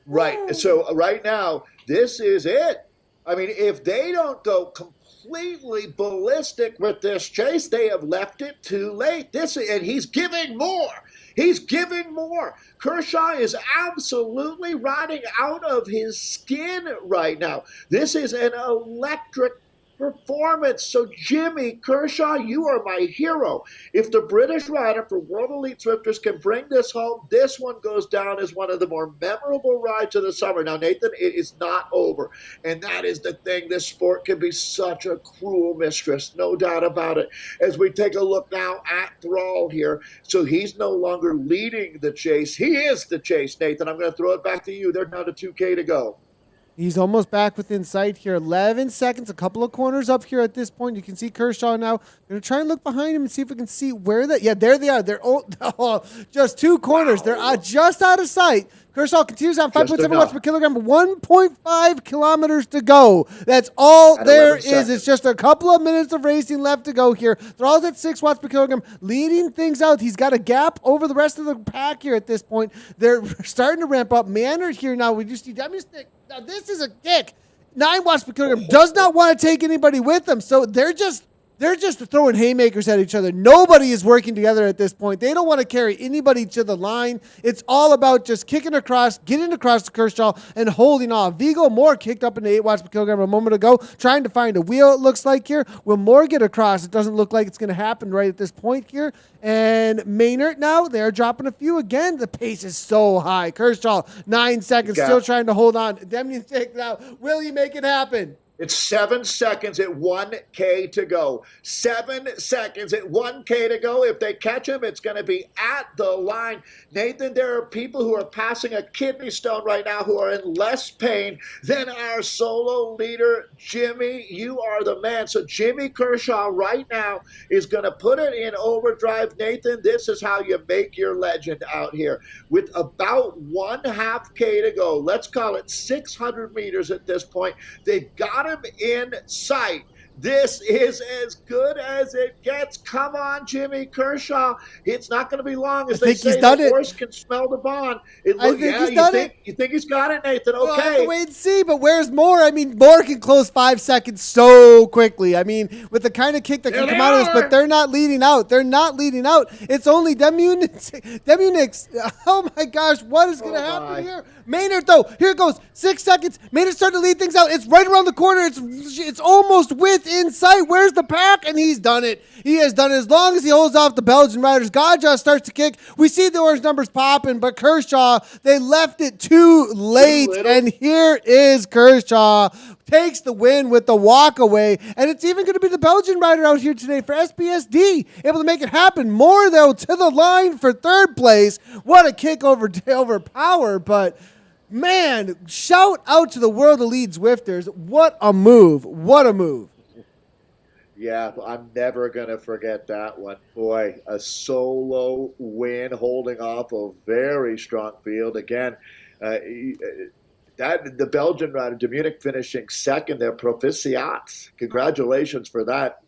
Right. So right now, this is it. I mean, if they don't go completely ballistic with this chase, they have left it too late. And he's giving more. He's giving more. Kershaw is absolutely riding out of his skin right now. This is an electric performance. So, Jimmy Kershaw, you are my hero. If the British rider for World Elite Zwifters can bring this home, this one goes down as one of the more memorable rides of the summer. Now, Nathan, it is not over. And that is the thing. This sport can be such a cruel mistress, no doubt about it. As we take a look now at Thrall here. So he's no longer leading the chase. He is the chase, Nathan. I'm going to throw it back to you. They're down to 2K to go. He's almost back within sight here. 11 seconds, a couple of corners up here at this point. You can see Kershaw now. Going to try and look behind him and see if we can see where that. Yeah, there they are. They're just 2 corners. Wow. They're just out of sight. Kershaw continues on 5.7 watts per kilogram, 1.5 kilometers to go. That's all there is. It's just a couple of minutes of racing left to go here. Thrall's at 6 watts per kilogram, leading things out. He's got a gap over the rest of the pack here at this point. They're starting to ramp up. Maynard here now. We just need now this is a kick. 9 watts per kilogram. Does not want to take anybody with them. So they're just throwing haymakers at each other. Nobody is working together at this point. They don't want to carry anybody to the line. It's all about just kicking across, getting across to Kershaw, and holding off. Vigo Moore kicked up into 8 watts per kilogram a moment ago, trying to find a wheel, it looks like here. Will Moore get across? It doesn't look like it's going to happen right at this point here. And Maynard now, they're dropping a few again. The pace is so high. Kershaw, 9 seconds, still trying to hold on. Demniak now, will he make it happen? It's 7 seconds at 1K to go. 7 seconds at 1K to go. If they catch him, it's going to be at the line. Nathan, there are people who are passing a kidney stone right now who are in less pain than our solo leader, Jimmy. You are the man. So Jimmy Kershaw right now is going to put it in overdrive. Nathan, this is how you make your legend out here. With about 1/2K to go, let's call it 600 meters at this point, they've got him in sight. This is as good as it gets. Come on, Jimmy Kershaw. It's not going to be long. As they say, the horse can smell the bond. I think he's done it. You think he's got it, Nathan? Okay. We'll have to wait and see, but where's Moore? I mean, Moore can close 5 seconds so quickly. I mean, with the kind of kick that can come out of this, but they're not leading out. They're not leading out. It's only Demniak. Oh, my gosh. What is going to happen here? Maynard, though. Here it goes. 6 seconds. Maynard starting to lead things out. It's right around the corner. It's almost with 8th in sight. Where's the pack? And he's done it. He has done it. As long as he holds off the Belgian riders, Gajah starts to kick. We see the orange numbers popping, but Kershaw, they left it too late. And here is Kershaw. Takes the win with the walk away. And it's even going to be the Belgian rider out here today for SPSD. Able to make it happen. More, though, to the line for third place. What a kick over Power. But, man, shout out to the World Elite Zwifters. What a move. What a move. Yeah, I'm never going to forget that one. Boy, a solo win holding off a very strong field. Again, that the Belgian rider, de Munich, finishing second there. Proficiat. Congratulations for that.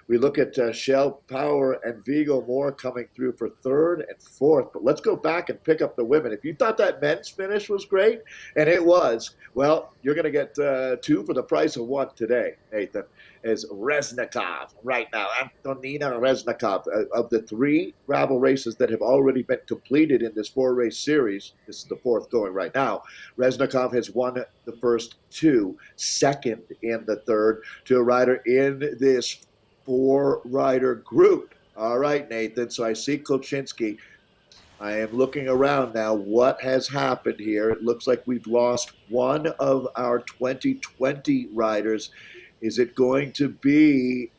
We look at Shell Power and Vigo Moore coming through for third and fourth. But let's go back and pick up the women. If you thought that men's finish was great, and it was, well, you're going to get two for the price of one today, Nathan, is Reznikov right now. Antonina Reznikov. Of the three gravel races that have already been completed in this four-race series, this is the fourth going right now, Reznikov has won the first two, second in the third to a rider in this four-rider group. All right, Nathan. So I see Kolchinsky. I am looking around now. What has happened here? It looks like we've lost one of our 2020 riders. Is it going to be?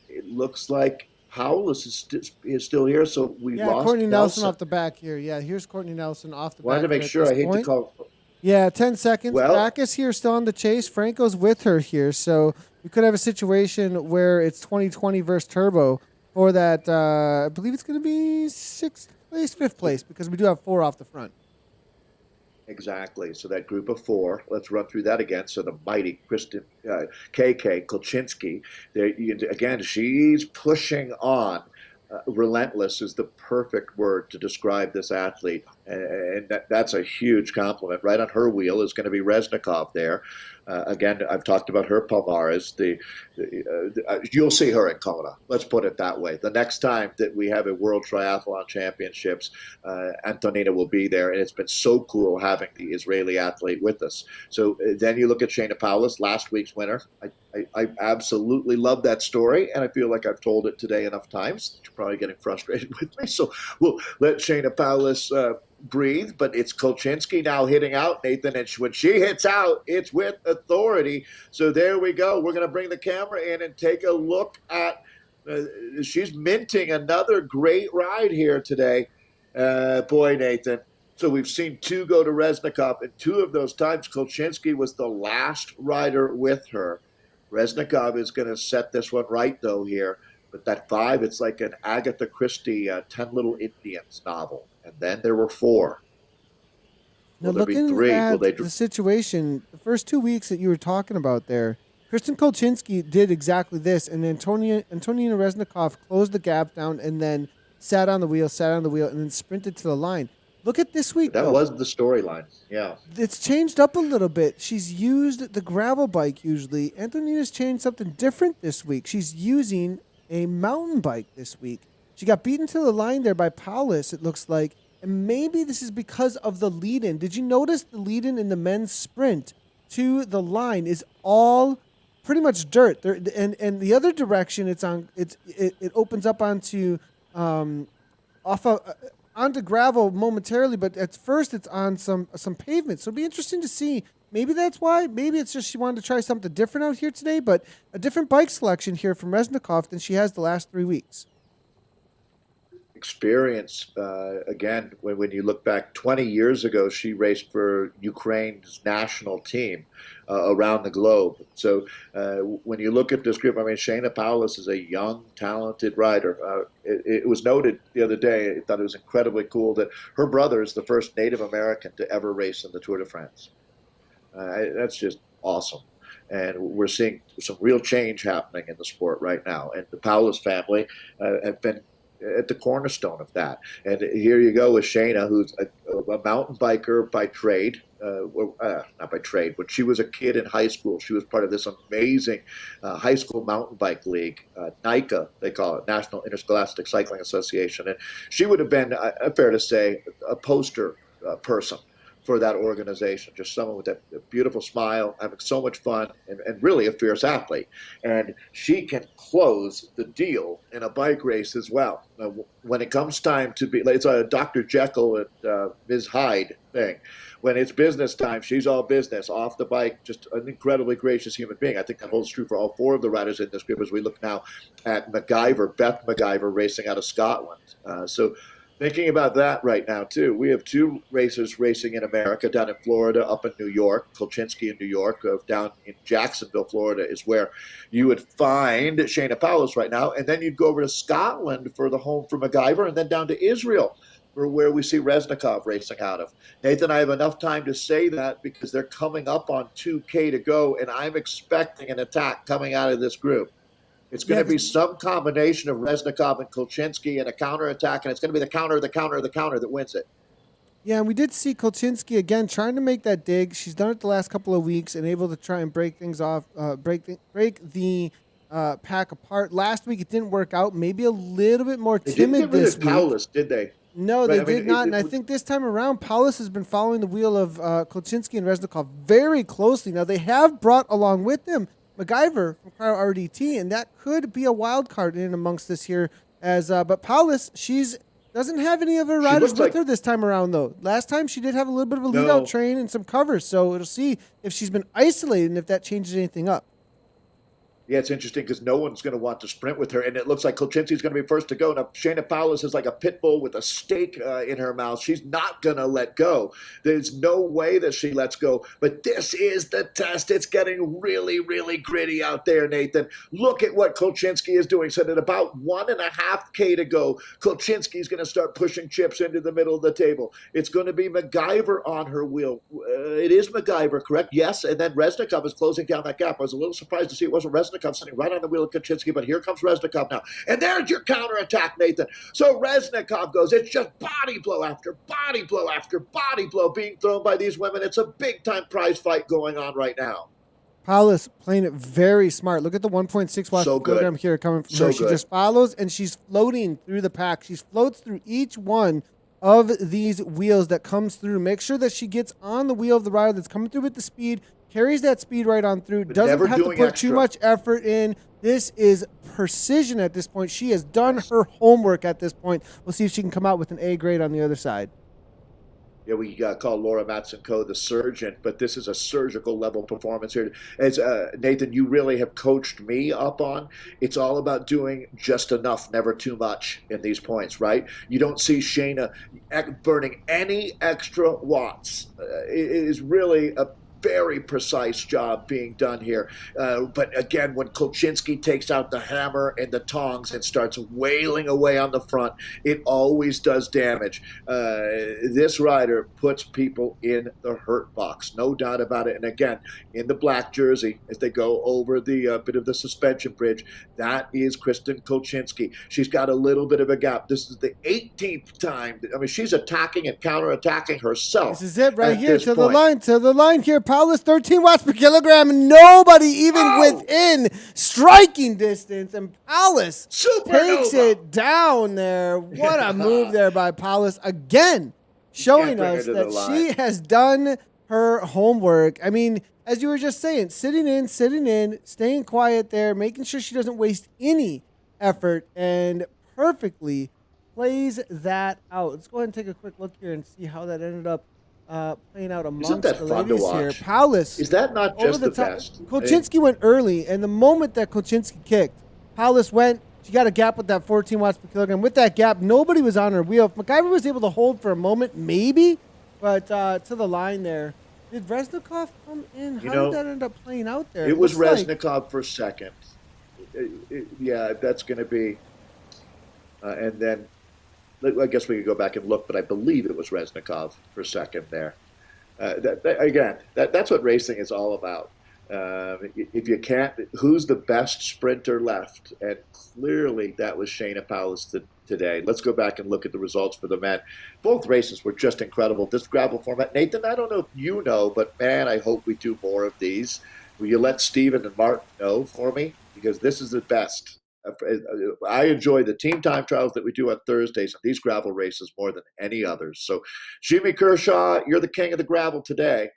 It looks like Paulus is still here. So we lost Courtney Nelson Nelson off the back here. Yeah, here's Courtney Nelson off the back. Wanted to make sure. I hate to call. Yeah, 10 seconds. Well, Backus here still on the chase. Franco's with her here. So we could have a situation where it's 2020 versus Turbo for that. I believe it's going to be fifth place, because we do have four off the front. Exactly. So that group of four, let's run through that again. So the mighty Kristen KK Kolchinsky, again, she's pushing on. Relentless is the perfect word to describe this athlete, and that's a huge compliment. Right on her wheel is going to be Reznikov there. Again, I've talked about her palmares. You'll see her in Kona. Let's put it that way. The next time that we have a World Triathlon Championships, Antonina will be there, and it's been so cool having the Israeli athlete with us. So then you look at Shayna Paulus, last week's winner. I absolutely love that story, and I feel like I've told it today enough times. You're probably getting frustrated with me, so we'll let Shayna Paulus breathe. But it's Kolchinsky now hitting out, Nathan, and when she hits out, it's with authority. So there we go. We're going to bring the camera in and take a look at. She's minting another great ride here today. Boy, Nathan. So we've seen two go to Reznikov, and two of those times Kolchinsky was the last rider with her. Reznikov is going to set this one right, though, here. But that five, it's like an Agatha Christie 10 Little Indians novel. And then there were four. Now, looking at the situation, the first 2 weeks that you were talking about there, Kristen Kolchinsky did exactly this. And Antonina Reznikov closed the gap down and then sat on the wheel, and then sprinted to the line. Look at this week. That was the storyline. Yeah. It's changed up a little bit. She's used the gravel bike usually. Antonina's changed something different this week. She's using a mountain bike this week. She got beaten to the line there by Paulus, it looks like. And maybe this is because of the lead-in. Did you notice the lead-in in the men's sprint to the line is all pretty much dirt? And the other direction it opens up onto onto gravel momentarily, but at first it's on some pavement. So it'll be interesting to see. Maybe that's why. Maybe it's just she wanted to try something different out here today, but a different bike selection here from Reznikov than she has the last 3 weeks. Experience, again, when you look back 20 years ago, she raced for Ukraine's national team around the globe. So when you look at this group, I mean, Shayna Paulus is a young, talented rider. It was noted the other day, I thought it was incredibly cool that her brother is the first Native American to ever race in the Tour de France. That's just awesome. And we're seeing some real change happening in the sport right now. And the Paulus family have been at the cornerstone of that. And here you go with Shayna, who's a mountain biker by trade. Not by trade, but she was a kid in high school. She was part of this amazing high school mountain bike league, NICA, they call it, National Interscholastic Cycling Association. And she would have been, fair to say, a poster person for that organization. Just someone with that beautiful smile, having so much fun, and really a fierce athlete. And she can close the deal in a bike race as well. When it comes time to be, it's a Dr. Jekyll and Ms. Hyde thing. When it's business time, she's all business. Off the bike, just an incredibly gracious human being. I think that holds true for all four of the riders in this group as we look now at Beth MacGyver, racing out of Scotland. So thinking about that right now, too, we have two racers racing in America, down in Florida, up in New York, Kolchinski in New York, down in Jacksonville, Florida, is where you would find Shayna Powless right now. And then you'd go over to Scotland for the home for MacGyver, and then down to Israel for where we see Reznikov racing out of. Nathan, I have enough time to say that because they're coming up on 2K to go, and I'm expecting an attack coming out of this group. It's going Yeah, to be some combination of Reznikov and Kolchinski and a counterattack, and it's going to be the counter, the counter, the counter that wins it. yeah, and we did see Kolchinski again trying to make that dig. She's done it the last couple of weeks and able to try and break things off, break the pack apart. Last week it didn't work out. Maybe a little bit more They didn't timid get rid this of week. Powless, did they? No, Right? they I mean, did not. And I think this time around, Paulus has been following the wheel of Kolchinski and Reznikov very closely. Now, they have brought along with them MacGyver from Cryo RDT, and that could be a wild card in amongst this here. But Paulus, she's doesn't have any of her she riders looks with like her this time around, though. Last time she did have a little bit of a lead out no. train and some covers, so it'll see if she's been isolated and if that changes anything up. Yeah, it's interesting because no one's going to want to sprint with her, and it looks like Kolchinski's going to be first to go. Now, Shayna Powless is like a pit bull with a steak in her mouth. She's not going to let go. There's no way that she lets go. But this is the test. It's getting really, really gritty out there, Nathan. Look at what Kolchinski is doing. So at about 1.5K to go, Kolchinski's going to start pushing chips into the middle of the table. It's going to be MacGyver on her wheel. It is MacGyver, correct? Yes. And then Reznikov is closing down that gap. I was a little surprised to see it wasn't Reznikov sitting right on the wheel of Kaczynski, but here comes Reznikov now. And there's your counterattack, Nathan. So Reznikov goes, it's just body blow after body blow after body blow being thrown by these women. It's a big-time prize fight going on right now. Paulus playing it very smart. Look at the 1.6 watts So per kilogram good. here coming from So her. She good. just follows and she's floating through the pack. She floats through each one of these wheels that comes through. Make sure that she gets on the wheel of the rider that's coming through with the speed, carries that speed right on through, But doesn't never have to doing put extra. too much effort in. This is precision at this point. She has done her homework at this point. We'll see if she can come out with an A grade on the other side. Yeah, we call Laura Matsenko the surgeon, but this is a surgical level performance here. As Nathan, you really have coached me up on. It's all about doing just enough, never too much in these points, right? You don't see Shayna burning any extra watts. It is really a very precise job being done here. But again, when Kolchinski takes out the hammer and the tongs and starts wailing away on the front, it always does damage. This rider puts people in the hurt box, no doubt about it. And again, in the black jersey, as they go over the bit of the suspension bridge, that is Kristen Kolchinski. She's got a little bit of a gap. This is the 18th time. I mean, she's attacking and counterattacking herself. This is it right here to point. the line here. Paulus 13 watts per kilogram. Nobody even within striking distance. And Paulus takes it down there. What a move there by Paulus. Again, showing us that she has done her homework. I mean, as you were just saying, sitting in, staying quiet there, making sure she doesn't waste any effort, and perfectly plays that out. Let's go ahead and take a quick look here and see how that ended up playing out amongst the ladies here. Paulus, is that not just the best? Kolchinski went early, and the moment that Kolchinski kicked, Paulus went. She got a gap with that 14 watts per kilogram. With that gap, nobody was on her wheel. If MacGyver was able to hold for a moment, maybe, but to the line there. Did Reznikov come in? How did that end up playing out there? It was Reznikov for second. Yeah, that's going to be, and then I guess we could go back and look, but I believe it was Reznikov for second there. That's what racing is all about. If you can't, who's the best sprinter left? And clearly that was Shayna Powless today. Let's go back and look at the results for the men. Both races were just incredible. This gravel format, Nathan, I don't know if you know, but man, I hope we do more of these. Will you let Steven and Martin know for me? Because this is the best. I enjoy the team time trials that we do on Thursdays and these gravel races more than any others. So, Jimmy Kershaw, you're the king of the gravel today.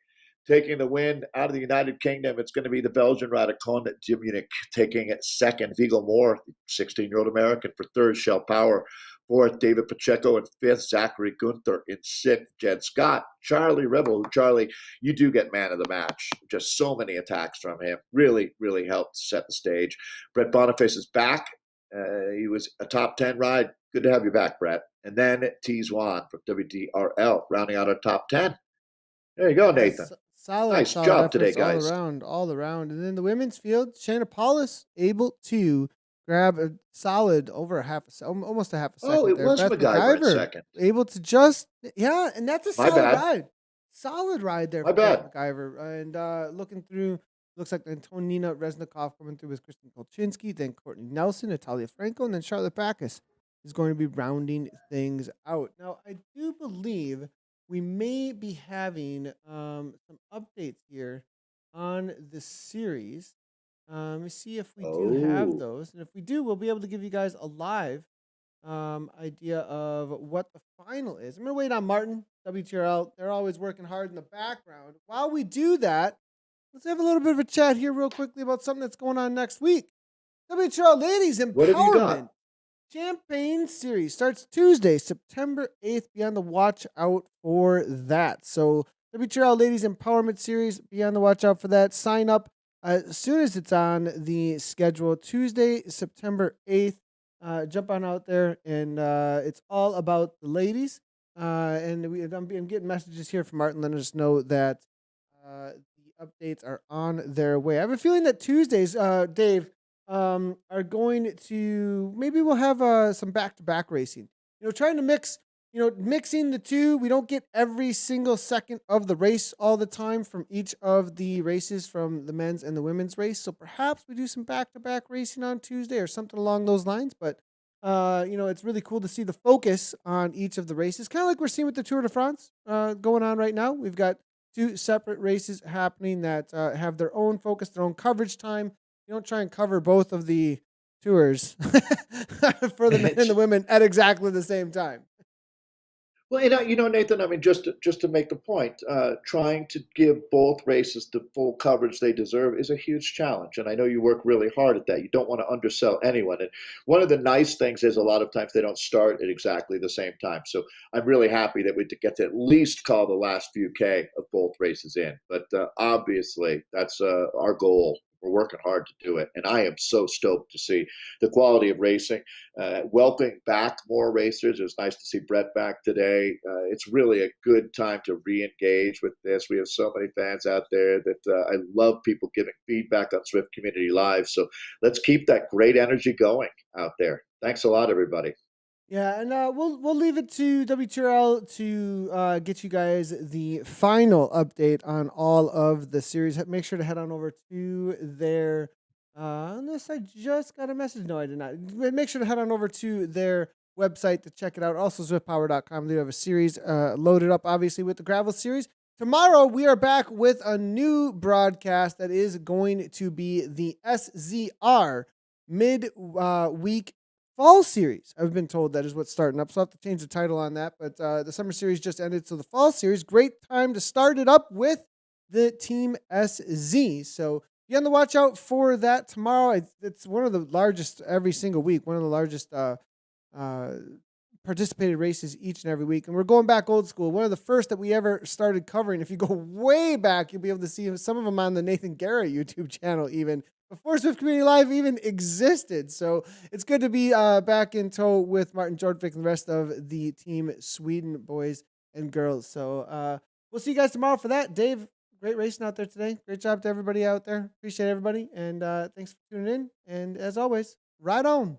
Taking the win out of the United Kingdom, it's going to be the Belgian rider Koen Munich taking it second. Viggo Moore, 16-year-old American, for third. Shell Power, fourth. David Pacheco in fifth. Zachary Gunther in sixth. Jed Scott, Charlie Revel. Charlie, you do get man of the match. Just so many attacks from him. Really, really helped set the stage. Brett Boniface is back. He was a top 10 ride. Good to have you back, Brett. And then T Zwan from WTRL, rounding out our top 10. There you go, Nathan. Solid Nice job today, efforts guys. all around. And then the women's field, Shayna Paulus able to grab a solid over almost a half a second. Oh, it there. was Beth MacGyver in second. able to just and that's a My solid bad. ride. Solid ride there My for Beth bad. MacGyver. And looking through, looks like Antonina Reznikov coming through with Kristen Kolchinsky, then Courtney Nelson, Natalia Franco, and then Charlotte Backus is going to be rounding things out. Now, I do believe we may be having some updates here on the series. Let me see if we do have those. And if we do, we'll be able to give you guys a live idea of what the final is. I'm going to wait on Martin, WTRL. They're always working hard in the background. While we do that, let's have a little bit of a chat here real quickly about something that's going on next week. WTRL Ladies Empowerment Champagne Series starts Tuesday, September 8th. Be on the watch out for that. So WTRL Ladies Empowerment Series, be on the watch out for that. Sign up as soon as it's on the schedule. Tuesday, September 8th. Jump on out there, and it's all about the ladies. And I'm getting messages here from Martin letting us know that the updates are on their way. I have a feeling that Tuesdays, Dave, are going to, maybe we'll have some back-to-back racing. Trying to mixing the two. We don't get every single second of the race all the time from each of the races from the men's and the women's race. So perhaps we do some back-to-back racing on Tuesday or something along those lines. But, it's really cool to see the focus on each of the races. Kind of like we're seeing with the Tour de France going on right now. We've got two separate races happening that have their own focus, their own coverage time. You don't try and cover both of the tours for the men and the women at exactly the same time. Well, Nathan, I mean, just to make the point, trying to give both races the full coverage they deserve is a huge challenge. And I know you work really hard at that. You don't want to undersell anyone. And one of the nice things is a lot of times they don't start at exactly the same time. So I'm really happy that we get to at least call the last few K of both races in. But obviously, that's our goal. We're working hard to do it. And I am so stoked to see the quality of racing. Welcoming back more racers. It was nice to see Brett back today. It's really a good time to re-engage with this. We have so many fans out there that I love people giving feedback on Zwift Community Live. So let's keep that great energy going out there. Thanks a lot, everybody. Yeah, and we'll leave it to WTRL to get you guys the final update on all of the series. Make sure to head on over to their unless I just got a message. No, I did not. Make sure to head on over to their website to check it out. Also, Zwiftpower.com. They have a series loaded up, obviously, with the Gravel Series. Tomorrow, we are back with a new broadcast that is going to be the SZR mid-week Fall Series. I've been told that is what's starting up, so I'll have to change the title on that. But the Summer Series just ended, so the Fall Series, great time to start it up with the Team SZ. So be on the watch out for that tomorrow. It's one of the largest every single week, one of the largest participated races each and every week. And we're going back old school. One of the first that we ever started covering. If you go way back, you'll be able to see some of them on the Nathan Garrett YouTube channel even before Zwift Community Live even existed. So it's good to be back in tow with Martin Jordvik and the rest of the Team Sweden boys and girls. So we'll see you guys tomorrow for that. Dave, great racing out there today. Great job to everybody out there. Appreciate everybody. And thanks for tuning in. And as always, ride on.